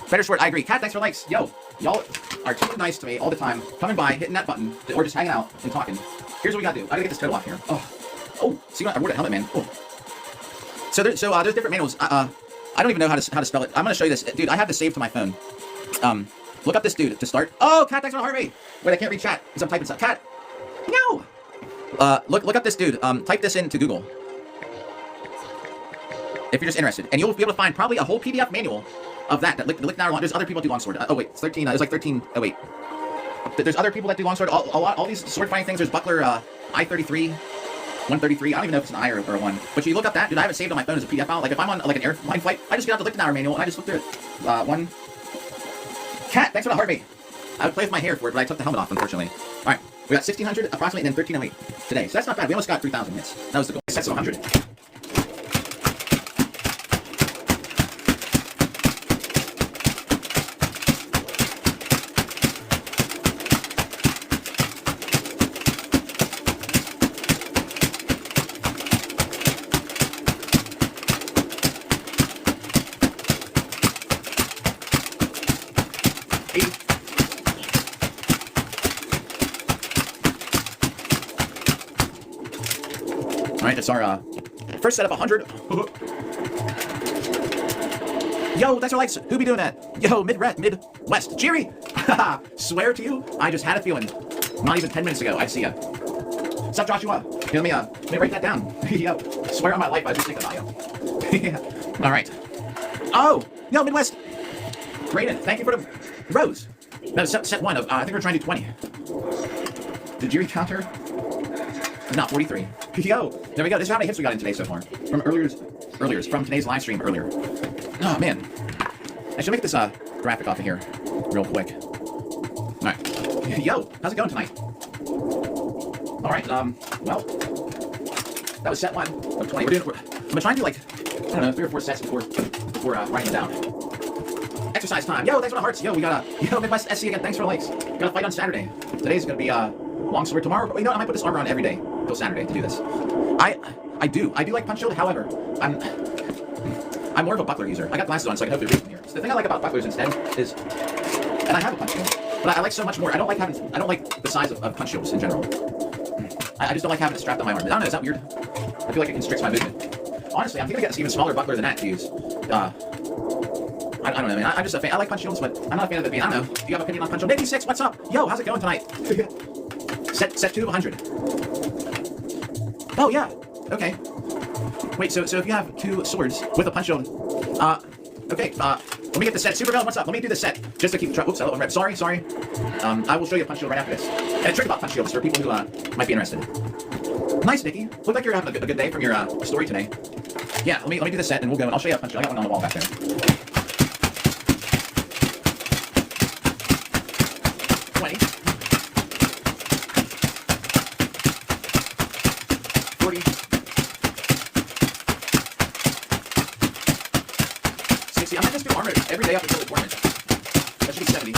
S1: better sword. I agree. Cat, thanks for likes. Yo, y'all are too nice to me all the time. Coming by, hitting that button, or just hanging out and talking. Here's what we gotta do. I gotta get this total off here. Oh. See what I wore that helmet, man. Oh. So there's different manuals. I don't even know how to spell it. I'm gonna show you this, dude. I have this saved to my phone. Look up this dude to start. Oh, Cat, thanks for the heart rate. Wait, I can't read chat because I'm typing stuff. Cat, no. Look up this dude. Type this into Google. If you're just interested, and you'll be able to find probably a whole PDF manual of that lick now. There's other people that do longsword. Oh wait, it's 13. It's like 13. Oh wait, there's other people that do longsword. All these sword fighting things. There's Buckler I-33, 133. I don't even know if it's an I or a 1. But you look up that, dude. I have it saved on my phone as a PDF file. Like if I'm on like an airline flight, I just get out the Lichtenauer manual and I just look through it. One. Cat, thanks for the heartbeat. I would play with my hair for it, but I took the helmet off, unfortunately. All right, we got 1600 approximately, and then 1308 today. So that's not bad. We almost got 3000 hits. That was the goal. Sets of 100. Alright, that's our first set of 100. Yo, that's our likes. Who be doing that? Yo, Midwest. Cheery! Swear to you, I just had a feeling. Not even 10 minutes ago, I'd see ya. What's up, Joshua? Here, let me write that down. Yo, swear on my life, I was just thinking about you. Yeah. Alright. Oh, yo, Midwest. Brayden, thank you for the rose. No, set 1 of, I think we're trying to do 20. Did you encounter? Not 43. Yo, there we go. This is how many hits we got in today so far. From from today's live stream earlier. Oh, man. I should make this graphic off of here real quick. Alright. Yo, how's it going tonight? Alright, well, that was set 1 of 20. I'm gonna try and do like, I don't know, 3 or 4 sets before writing it down. Exercise time. Yo, thanks for the hearts. Yo, we got yo, Midwest SC again. Thanks for the likes. We got a fight on Saturday. Today's gonna be longsword tomorrow. But you know, I might put this armor on every day till Saturday to do this. I do like punch shield. However, I'm more of a buckler user. I got glasses on, so I can hopefully read from here. So the thing I like about bucklers instead is, and I have a punch shield, but I like so much more. I don't like the size of punch shields in general. I just don't like having it strapped on my arm. I don't know. Is that weird? I feel like it constricts my movement. Honestly, I'm thinking of getting an even smaller buckler than that to use. I don't know, man. I'm just a fan. I like punch shields, but I'm not a fan of it being. I don't know. Do you have an opinion on punch shield? Nicky 6, what's up? Yo, how's it going tonight? Set 2 of 100. Oh yeah. Okay. Wait. So if you have 2 swords with a punch shield, okay. Let me get the set. Supervillain, what's up? Let me do the set just to keep track. Oops, hello, Red. Sorry. I will show you a punch shield right after this. And a trick about punch shields for people who might be interested. Nice, Nicky. Look like you're having a good day from your story today. Yeah. Let me do the set and we'll go. And I'll show you a punch shield. I got one on the wall back there. 20. 40. 60. I might just do armor every day up until the tournament. That should be 70.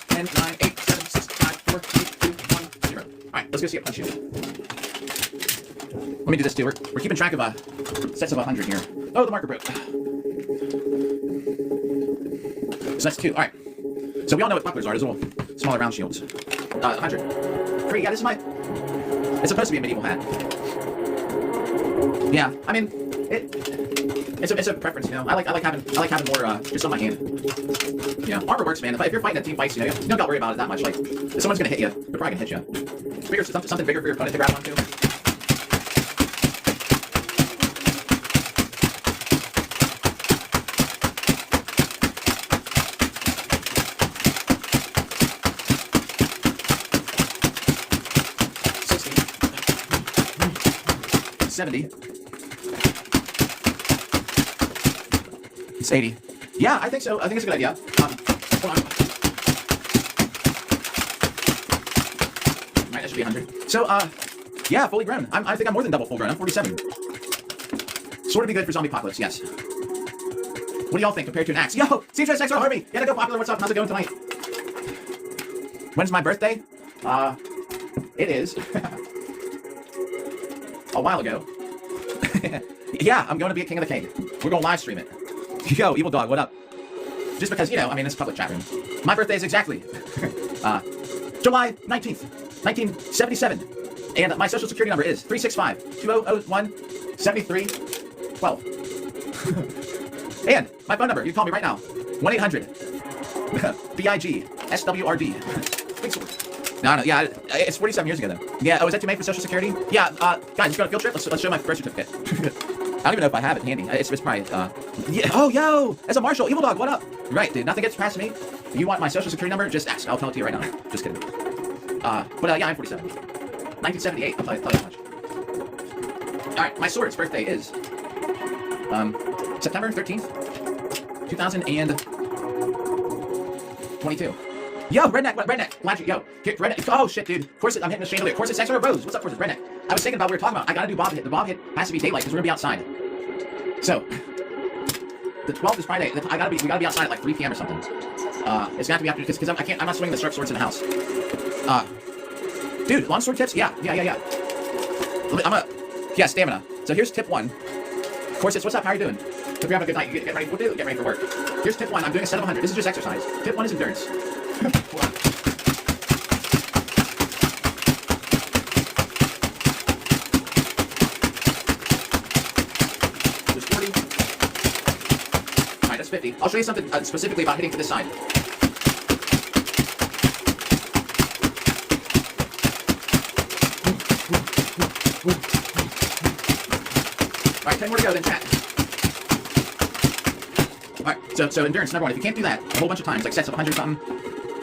S1: 10, 9, 8, 7, 6, 5, 4, 3, 2, 1, 0. Alright, let's go see a punch you. Let me do this too. We're keeping track of sets of 100 here. Oh, the marker broke. So that's 2. Alright. So we all know what bucklers are. Those little smaller round shields. 100. 3. Yeah, this is my... It's supposed to be a medieval hat. Yeah, I mean, it's a preference, you know. I like having more just on my hand. You know, armor works, man. If you're fighting a team fights, you know, you don't gotta worry about it that much. Like, if someone's gonna hit you, they're probably gonna hit you. Bigger, something bigger for your opponent to grab onto. It's 80. Yeah, I think so. I think it's a good idea. Hold on. Right, that should be 100. So, yeah, fully grown. I think I'm more than double full grown. I'm 47. Sort of be good for zombie apocalypse, yes. What do y'all think compared to an axe? Yo, Seamstress Extra Harvey! Gotta go popular. What's up? How's it going tonight? When's my birthday? It is. A while ago. Yeah, I'm going to be a king of the cake. We're going to live stream it. Yo, Evil Dog, what up? Just because, you know, I mean, it's a public chat room. My birthday is exactly July 19th, 1977. And my social security number is 365-2001-7312. And my phone number, you can call me right now, 1-800-BIG-SWRD. Big sword. No, yeah, it's 47 years ago, though. Yeah, oh, is that too late for Social Security? Yeah, guys, let's go on a field trip. Let's show my birth certificate. I don't even know if I have it handy. It's probably, yeah. Oh, yo, as a marshal, Evil Dog, what up? Right, dude, nothing gets past me. If you want my Social Security number, just ask. I'll tell it to you right now. Just kidding. But, yeah, I'm 47. 1978, I'll tell you how much. Alright, my sword's birthday is, September 13th, 2022. Yo, Redneck, glad you, yo, here, Redneck, oh shit, dude, Corset, I'm hitting the chandelier, Corset, Sex, or Rose, what's up, Corset, Redneck? I was thinking about what we were talking about, I gotta do bob hit, the bob hit has to be daylight, because we're gonna be outside. So, the 12th is Friday, we gotta be outside at like 3 p.m. or something. It's gonna have to be after, because I'm not swinging the sharp swords in the house. Dude, longsword tips, yeah. Yeah, stamina. So here's tip 1. Corsets, what's up, how are you doing? Hope you're having a good night, get ready for work. Here's tip 1, I'm doing a set of 100, this is just exercise. Tip 1 is endurance. Hold on. There's 40. Alright, that's 50. I'll show you something specifically about hitting to this side. Alright, 10 more to go, then chat. Alright, so endurance, number 1. If you can't do that a whole bunch of times, like sets of 100 something,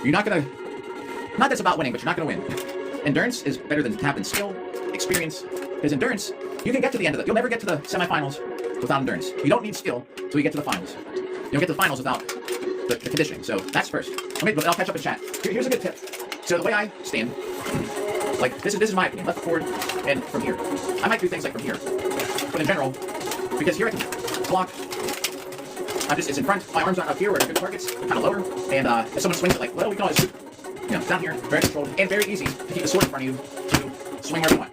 S1: you're not gonna... Not that's about winning, but you're not gonna win. Endurance is better than having skill, experience, because endurance, you can get to the end of it. You'll never get to the semifinals without endurance. You don't need skill until you get to the finals. You don't get to the finals without the conditioning, so that's first. I'll catch up in chat. Here's a good tip. So the way I stand, like, this is my opinion, left forward and from here. I might do things like from here, but in general, because here I can block. It's in front, my arms aren't up here where they're good targets, they're kind of lower, and if someone swings it like, well, we can always shoot, you know, down here, very controlled, and very easy to keep the sword in front of you to swing wherever you want.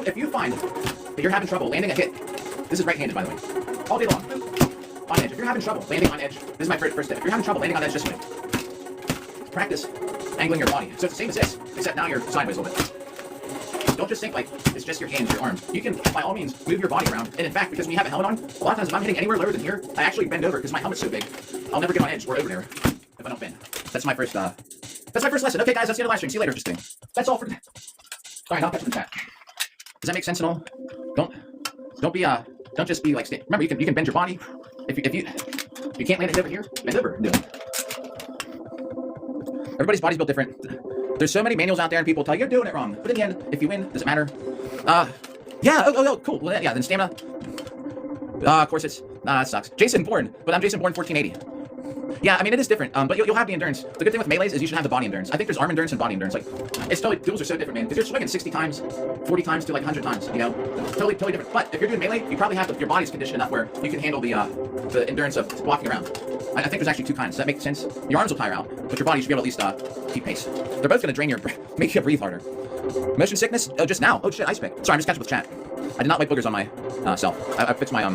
S1: If you find that you're having trouble landing a hit, this is right-handed, by the way, all day long, on edge. If you're having trouble landing on edge, this is my first tip. If you're having trouble landing on edge this way, practice angling your body. So it's the same as this, except now you're sideways a little bit. Don't just think like it's just your hands, your arms. You can, by all means, move your body around. And in fact, because when you have a helmet on, a lot of times if I'm hitting anywhere lower than here, I actually bend over because my helmet's so big. I'll never get on edge or over there if I don't bend. That's my first lesson. Okay, guys, that's the end of the live stream. See you later, interesting. That's all for today. All right, I'll catch you in the chat. Does that make sense at all? Don't just be like, remember, you can bend your body. If you can't land it over here, bend over and do it. Everybody's body's built different. There's so many manuals out there and people tell you you're doing it wrong. But in the end, if you win, does it matter? Yeah, oh, cool. Well, yeah, then stamina. Corsets. Nah, that sucks. Jason Bourne, but I'm Jason Bourne 1480. Yeah, I mean, it is different, but you'll have the endurance. The good thing with melees is you should have the body endurance. I think there's arm endurance and body endurance. Like, it's totally, duels are so different, man. Because you're swinging 60 times, 40 times to like 100 times, you know? Totally different. But if you're doing melee, you probably have to, your body's conditioned enough where you can handle the endurance of walking around. I think there's actually two kinds. Does that make sense? Your arms will tire out, but your body should be able to at least keep pace. They're both going to drain your, make you breathe harder. Motion sickness? Oh, just now. Oh, shit, ice pick. Sorry, I'm just catching up with chat. I did not wipe boogers on my self. I fixed my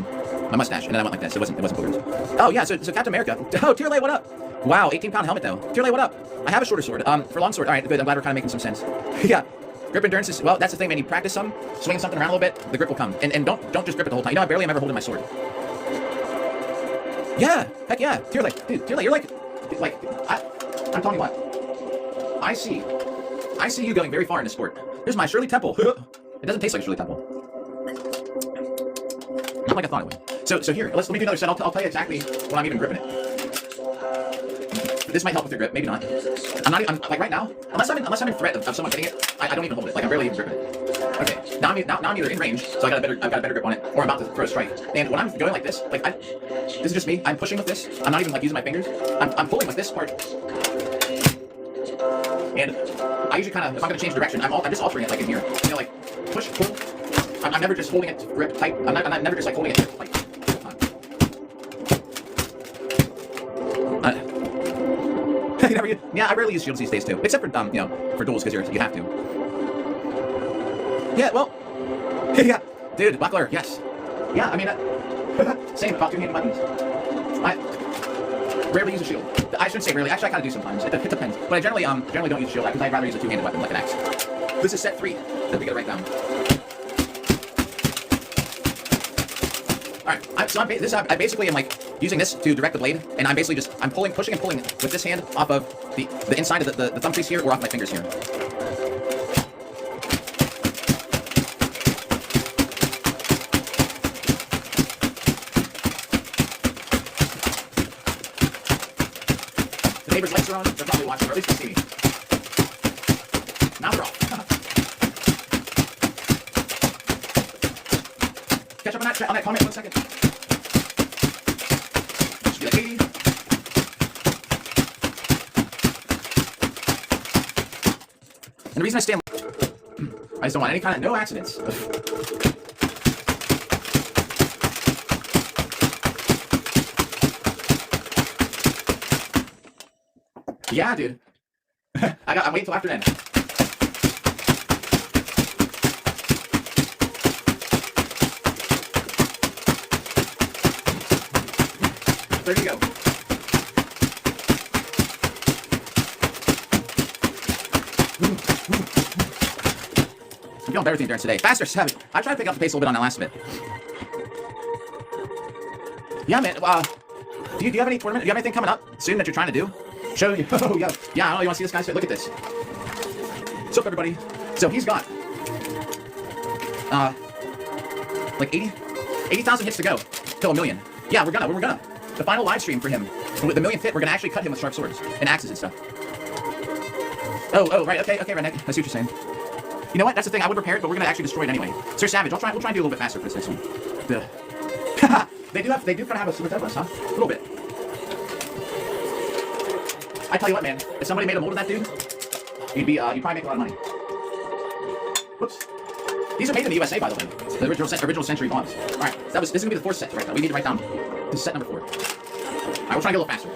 S1: mustache, and then I went like this. It wasn't boogers. Oh, yeah, so Captain America. Oh, Tierlay, what up? Wow, 18-pound helmet, though. Tierlay, what up? I have a shorter sword. For long sword. All right, good. I'm glad we're kind of making some sense. Yeah. Grip endurance is, well, that's the thing, man. You practice some, swing something around a little bit, the grip will come. And don't just grip it the whole time. You know, I barely am ever holding my sword. Yeah, heck yeah. Tierlay, dude, Tierlay, you're like, I'm telling you what. I see you going very far in this sport. Here's my Shirley Temple. It doesn't taste like Shirley Temple. Not like I thought it would. So here, let me do another set. I'll tell you exactly when I'm even gripping it. This might help with your grip, maybe not. I'm like right now, unless I'm in threat of someone getting it, I don't even hold it. Like I'm barely even gripping it. Okay, now I'm either in range, so I've got a better grip on it, or I'm about to throw a strike. And when I'm going like this, like this is just me. I'm pushing with this. I'm not even like using my fingers. I'm pulling with this part. And I usually kind of, if I'm gonna change direction, I'm just altering it like in here. You know, like push, pull. I'm never just holding it grip tight. I'm never just like holding it grip tight. Yeah, I rarely use shields these days too, except for you know, for duels because you have to. Yeah, well, yeah, dude, buckler, yes, yeah. I mean, same about two-handed weapons. I rarely use a shield. I shouldn't say rarely. Actually, I kind of do sometimes. It depends. But I generally don't use a shield because I'd rather use a two-handed weapon like an axe. This is set 3 that we gotta write down. All right, I basically am like using this to direct the blade, and I'm basically I'm pushing and pulling with this hand off of the inside of the thumb crease here, or off my fingers here. The neighbors' lights are on. They're probably watching, or at least they see me. Now they're off. Catch up on that comment 1 second. Should be like 80. And the reason I stand, I just don't want any kind of no accidents. Yeah, dude. I'm waiting till after then. There you go. I'm feeling better with the endurance today. Faster, 7. I tried to pick up the pace a little bit on that last bit. Yeah, man. Do you have any tournament? Do you have anything coming up soon that you're trying to do? Show you. Oh, yeah. Yeah, I don't know. You want to see this guy's fit? Look at this. What's up, everybody? So he's got like 80,000 hits to go till 1 million. Yeah, we're gonna. The final live stream for him, with the 1 million hit, we're gonna actually cut him with sharp swords and axes and stuff. Oh, right. Okay, Redneck. I see what you're saying. You know what? That's the thing. I would repair it, but we're gonna actually destroy it anyway. Sir Savage, we'll try and do a little bit faster for this next one. They do kind of have a super tempo, huh? A little bit. I tell you what, man. If somebody made a mold of that dude, you'd probably make a lot of money. Whoops. These are made in the USA, by the way. The original Century bombs. All right, this is gonna be the 4th set, right? We need to write down. This is set number 4. All right, we'll try to get a little faster.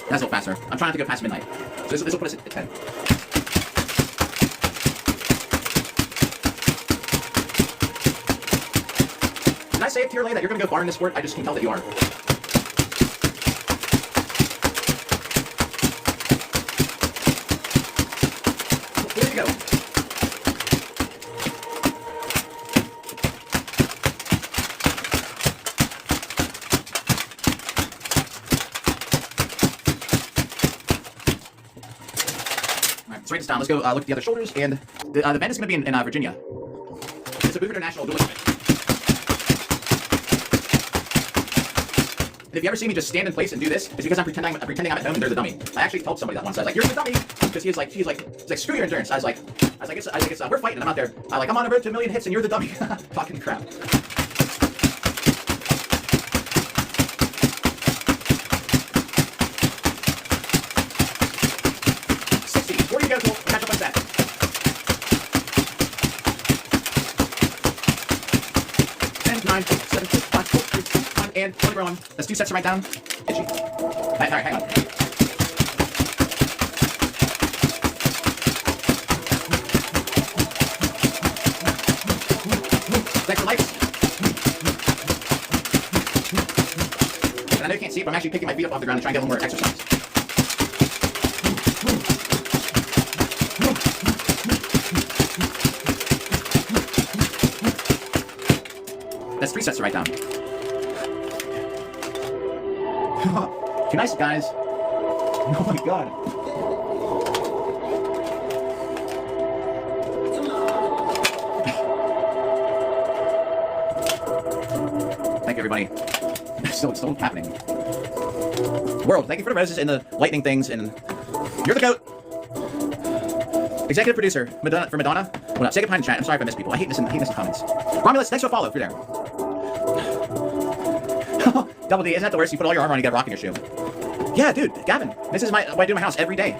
S1: That's a little faster. I'm trying not to go past midnight. So this will put us at 10. Did I say it, Tierlay, that you're going to go far in this sport? I just can tell that you are. Here you go. All right, let's write this down. Let's go look at the other shoulders and The event is going to be in Virginia. It's a Booth International dueling event. And if you ever see me just stand in place and do this, it's because I'm pretending I'm at home and there's a dummy. I actually told somebody that once. I was like, "You're the dummy," because he's like, "Screw your endurance." I was like, we're fighting. I'm out there. I'm on the road to 1 million hits and you're the dummy. Fucking crap. And 20 roll on. That's 2 sets to write down. Itchy. Alright, hang on. Thanks for likes. And I know you can't see it, but I'm actually picking my feet up off the ground to try and get a little more exercise. That's 3 sets to write down. Too nice, guys. Oh my god. Thank you, everybody. It's still happening. World, thank you for the roses and the lightning things, and you're the goat. Executive producer, Madonna, for Madonna. Well, say goodbye in the chat. I'm sorry if I miss people. I hate missing comments. Romulus, thanks for the follow. If you're there. Double D, isn't that the worst? You put all your armor on, you get a rock in your shoe. Yeah, dude, Gavin, this is what I do in my house every day.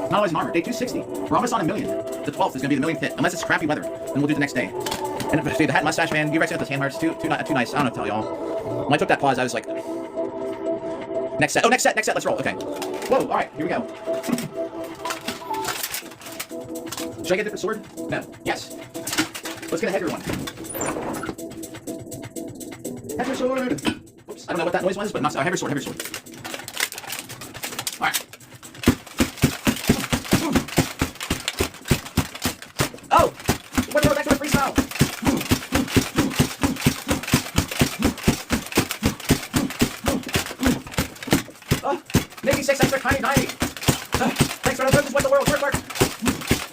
S1: Not always in armor. Day 260. We're almost on 1 million. The 12th is gonna be the 1 millionth hit, unless it's crappy weather. Then we'll do the next day. And dude, the hat mustache man, you guys got the tan hearts too nice. I don't know what to tell y'all. When I took that pause, I was like, next set. Oh, next set. Let's roll. Okay. Whoa. All right, here we go. Should I get a different sword? No. Yes. Let's get a heavier one. Heavier sword. I don't know what that noise was, but not so. Heavy sword. Alright. Oh! What the heck? That's freestyle! Navy 6 extra tiny 90. Thanks for the what the world. Work.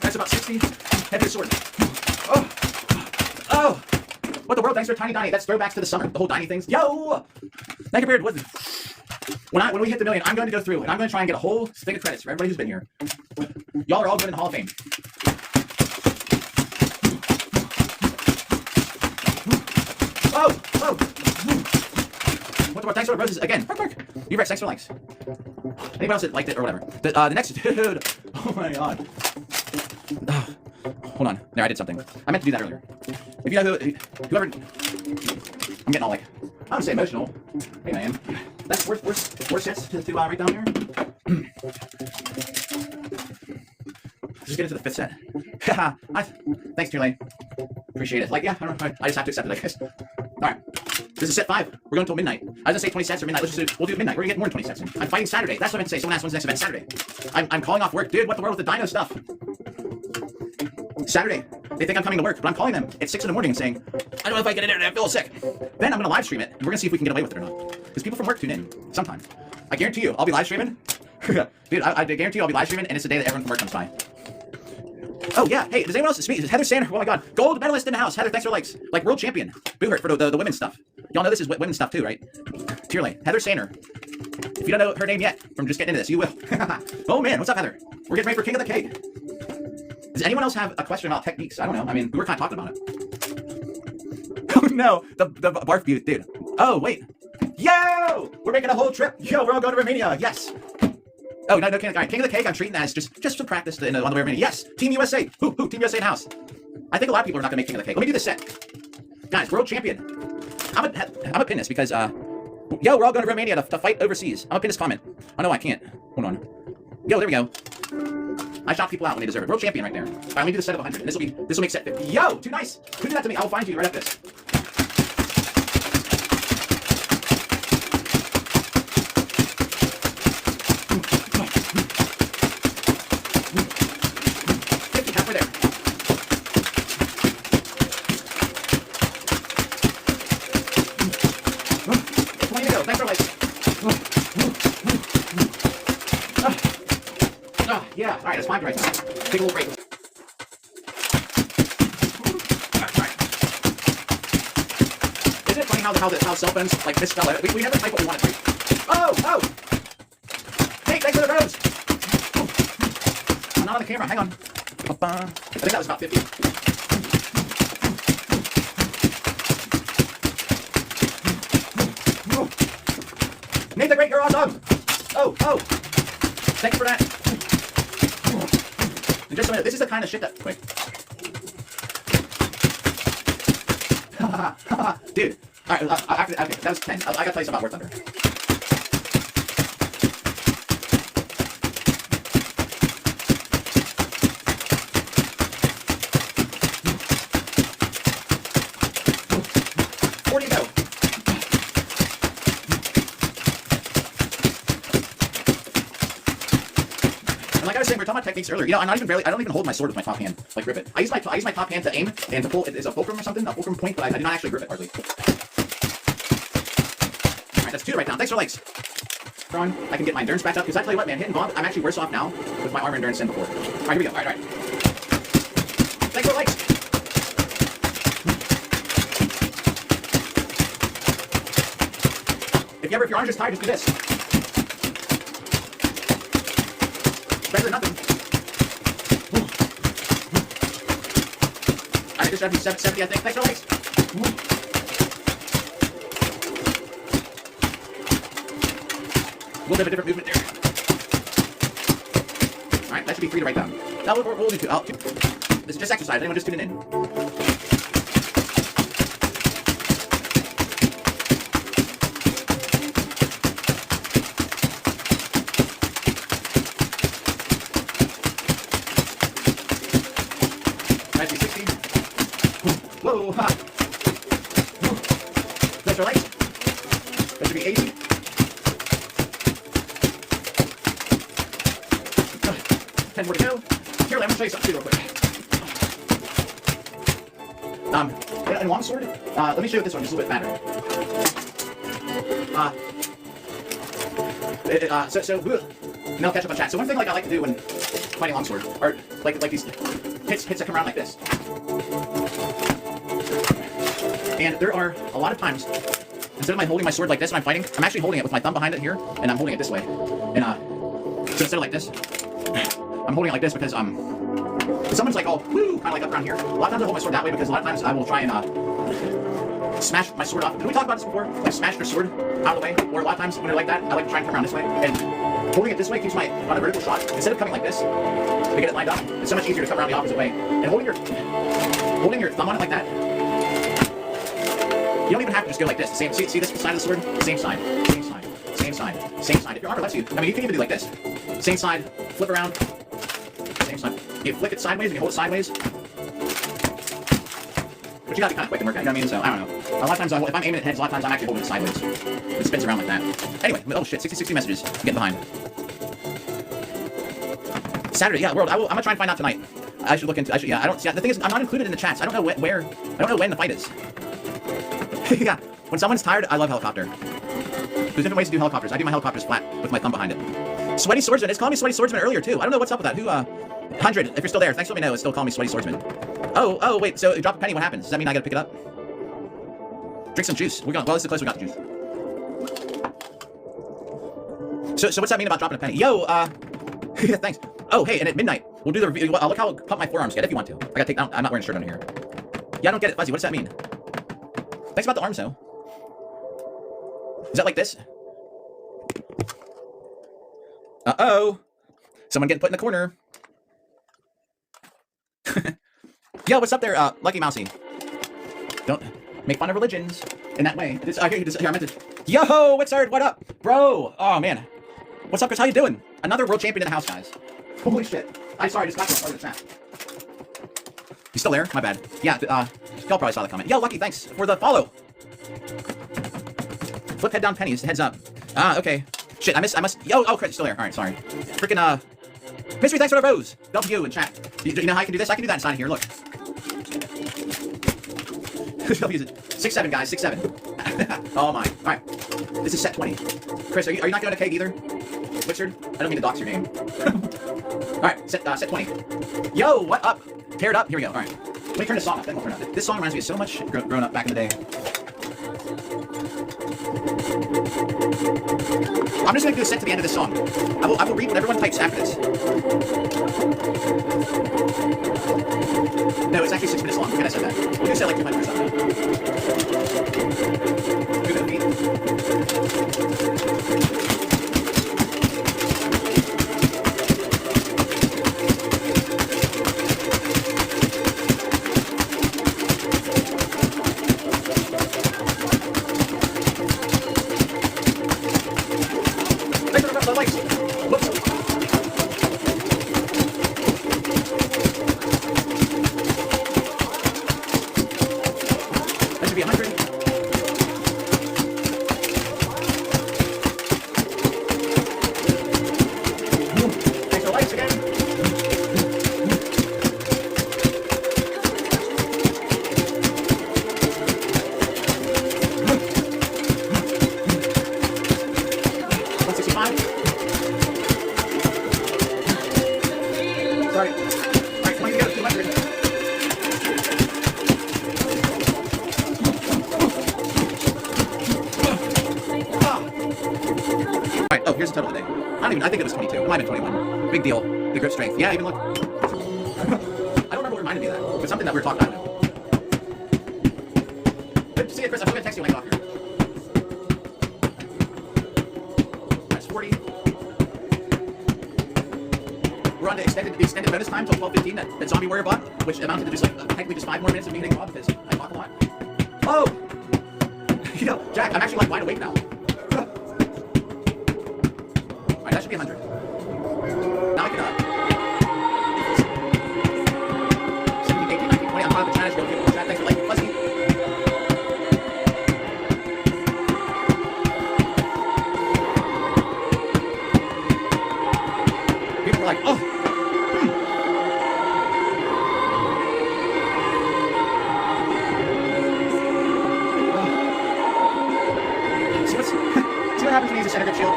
S1: That's about 60. Heavy sword. Oh! What the world? Thanks for tiny 90. That's throwbacks to the summer. The whole tiny things. Yo! Naked Beard, when we hit the 1 million, I'm going to go through and I'm going to try and get a whole thing of credits for everybody who's been here. Y'all are all going in the Hall of Fame. Oh! What the world? Thanks for the roses again. Work. You Rex, thanks for likes. Anybody else that liked it or whatever? The next dude. Oh my god. Hold on. There, I did something. I meant to do that earlier. If you know whoever. I'm getting all like. I don't say emotional. Hey man, that's four sets to write down here. Just get into the 5th set. Thanks, Tulane. Appreciate it. Like, yeah, I just have to accept it, I guess. Alright. This is set 5. We're going until midnight. I was gonna say 20 sets or midnight. We'll do midnight. We're gonna get more than 20 sets in. I'm fighting Saturday. That's what I meant to say. Someone asked when's the next event. Saturday. I'm calling off work. Dude, what the world with the dino stuff? Saturday. They think I'm coming to work, but I'm calling them at 6 in the morning and saying, I don't know if I get in there, I feel sick. Then I'm gonna live stream it, and we're gonna see if we can get away with it or not. Because people from work tune in, sometimes. I guarantee you, I'll be live streaming. Dude, I guarantee you I'll be live streaming, and it's the day that everyone from work comes by. Oh yeah, hey, does anyone else speak? Heather Sander, oh my god. Gold medalist in the house. Heather, thanks for likes. Like world champion. Boohurt for the women's stuff. Y'all know this is women's stuff too, right? Tier lane. Heather Sander. If you don't know her name yet, from just getting into this, you will. Oh man, what's up, Heather? We're getting ready for King of the Cake. Does anyone else have a question about techniques? I don't know. I mean, we were kind of talking about it. Oh no, the barf butte, dude. Oh wait. Yo! We're making a whole trip. Yo, we're all going to Romania. Yes. Oh no, King of the Cake. I'm treating that as just to practice on the way to Romania. Yes, Team USA. Who? Team USA in the house. I think a lot of people are not gonna make King of the Cake. Let me do this set, guys. World champion. I'm gonna pin this because yo, we're all going to Romania to fight overseas. I'm gonna pin this comment. Oh no, I can't. Hold on. Yo, there we go. I shout people out when they deserve it. World champion right there. All right, let me do the set of 100, and this will make set 50. Yo, too nice. Who did that to me? I'll find you right after this. Halfway there. Way to go. Thanks for liking. Yeah, alright, that's fine right now. Take a little break. how cell phones like misspell it. We never type what we want to type. Oh! Hey, thanks for the rose! I'm not on the camera, hang on. I think that was about 50. Nate the Great, you're awesome! Oh! Thanks for that. And just a minute, this is the kind of shit that... Wait. Dude. Alright, okay, that was 10. I gotta tell you something about War Thunder. Where do you go? And like I was saying, we were talking about techniques earlier. You know, I don't even hold my sword with my top hand. Like grip it. I use my top hand to aim and to pull. It's a fulcrum or something, a fulcrum point, but I do not actually grip it hardly. All right, that's 2 right now. Thanks for likes. Throwing. I can get my endurance back up because I tell you what, man, hitting bomb, I'm actually worse off now with my armor endurance than before. All right, here we go. All right. Thanks for likes. If your arm's just tired, just do this. Better than nothing. Alright, this should be 770, I think. Thanks for likes. A little bit of a different movement there. Alright, that should be 3 to write down. Now we'll do 2. This is just exercise. Anyone just tuning in? Whoa! Ha! That's your lights. That should be 80. 10 more to go. Here, let me show you something real quick. And longsword. Let me show you this one. Just a little bit better. And I'll catch up on chat. So one thing like I like to do when fighting longsword, or like these hits that come around like this. And there are a lot of times, instead of holding my sword like this when I'm fighting, I'm actually holding it with my thumb behind it here, and I'm holding it this way. And so instead of like this, I'm holding it like this because someone's like, oh, woo, kind of like up around here. A lot of times I hold my sword that way because a lot of times I will try and smash my sword off. Did we talk about this before? Like smash your sword out of the way. Or a lot of times when I like that, I like to try and come around this way. And holding it this way keeps my on a vertical shot. Instead of coming like this to get it lined up, it's so much easier to come around the opposite way. And holding your thumb on it like that. You don't even have to just go like this. See this side of the sword? Same side. If your armor lets you. I mean, you can even do like this. Same side, flip around. Same side. You flick it sideways and you hold it sideways. But you gotta be kind of quick and work out, you know what I mean? So, I don't know. A lot of times, if I'm aiming at heads, a lot of times I'm actually holding it sideways. It spins around like that. Anyway, oh shit, 60 messages. Get behind. Saturday, yeah, world. I'm gonna try and find out tonight. I should look into, yeah, I don't, see, the thing is, I'm not included in the chats. I don't know I don't know when the fight is. Yeah, when someone's tired, I love helicopter. There's different ways to do helicopters. I do my helicopters flat with my thumb behind it. Sweaty Swordsman. It's calling me Sweaty Swordsman earlier, too. I don't know what's up with that. Who, 100, if you're still there, thanks for letting me know. It's still calling me Sweaty Swordsman. Oh, wait, so you drop a penny, what happens? Does that mean I gotta pick it up? Drink some juice. Well, this is the closest we got to juice. So what's that mean about dropping a penny? Yo, yeah, thanks. Oh, hey, and at midnight, we'll do the review. I'll look how pump my forearms get if you want to. I gotta take down, I'm not wearing a shirt under here. Yeah, I don't get it, Fuzzy. What does that mean? Thanks about the arms, though. Is that like this? Uh-oh. Someone getting put in the corner. Yo, what's up there, Lucky Mousy? Don't make fun of religions in that way. Here, I meant to... Yo, Witzard, what up? Bro! Oh, man. What's up, Chris? How you doing? Another world champion in the house, guys. Holy shit. I'm sorry, I just got to part of the chat. You still there? My bad. Yeah, y'all probably saw the comment. Yo, Lucky, thanks for the follow. Flip head down pennies, heads up. Okay. Shit, I must... Yo, oh, Chris, still there. Alright, sorry. Freaking, Mystery, thanks for the rose. W in chat. You know how I can do this? I can do that inside here, look. Use it. 6-7, guys, 6-7. Oh my. Alright. This is set 20. Chris, are you not going to cake either? Richard? I don't mean to dox your name. Alright, set 20. Yo, what up? Paired up. Here we go. Alright. Let me turn this song up, then we'll turn it up. This song reminds me of so much growing up back in the day. I'm just going to do a set to the end of this song. I will read what everyone types after this. No, it's actually 6 minutes long. Forget I said that. We'll do a set like 200 or something. Move the beat. The lights. Whoops. That should be 100. Thanks for the lights again. Sorry. Alright, come on, you go. 200. Alright, oh, here's the total today. I think it was 22. It might have been 21. Big deal. The grip strength. Yeah, even look. I don't remember what reminded me of that. It was something that we were talking about. Good to see you, Chris. I'm going to text you when I get off here. That's 40. We're on the extended bonus time till 12:15 that Zombie Warrior bought, which amounted to just like technically just 5 more minutes of me hitting Bob because I talk a lot. Oh! You know, Jack, I'm actually like wide awake now. Alright, that should be 100. Now I can 17, 18, 19, 20. I'm part of the challenge. Go people chat. Thanks for liking Fuzzy. People were like, oh! See what happens when you use a center grip shield?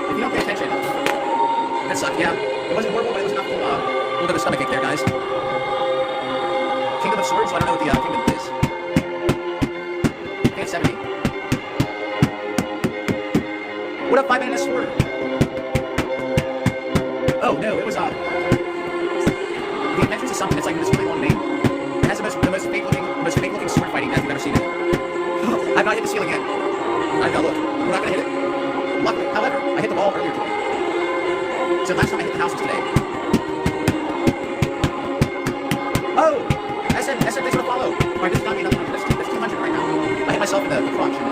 S1: If you don't pay attention, that sucked, yeah. It wasn't horrible, but it was enough to, a little bit of stomach ache there, guys. Kingdom of Swords, so I don't know what the kingdom is. Okay, it's 70. What up, 5 minutes sword? Oh, no, it was, the Adventures of something, it's like this really long name. It has the most fake-looking sword fighting that you've ever seen it. I've not hit the ceiling yet. Alright, now look, we're not gonna hit it. Luckily, however, I hit the ball earlier today. So last time I hit the house was today. Oh! SM, thanks for the follow. Alright, this is not me enough. That's 200 right now. I hit myself in the crotch and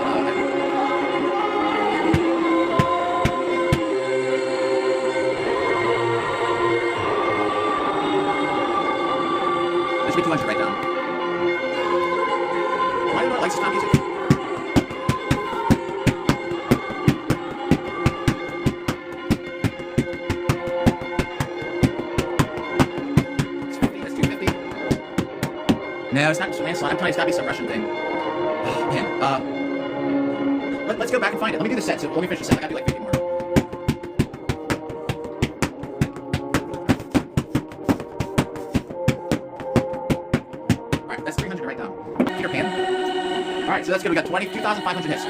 S1: that should be 200 right now. Why do I like stop music? No, it's not landslide. I'm telling you, it's gotta be some Russian thing. Oh, man, let's go back and find it. Let me do the set. So let me finish the set. I gotta do like 50 more. Alright, that's 300 right now. Peter Pan. Alright, so that's good. We got 22,500 hits.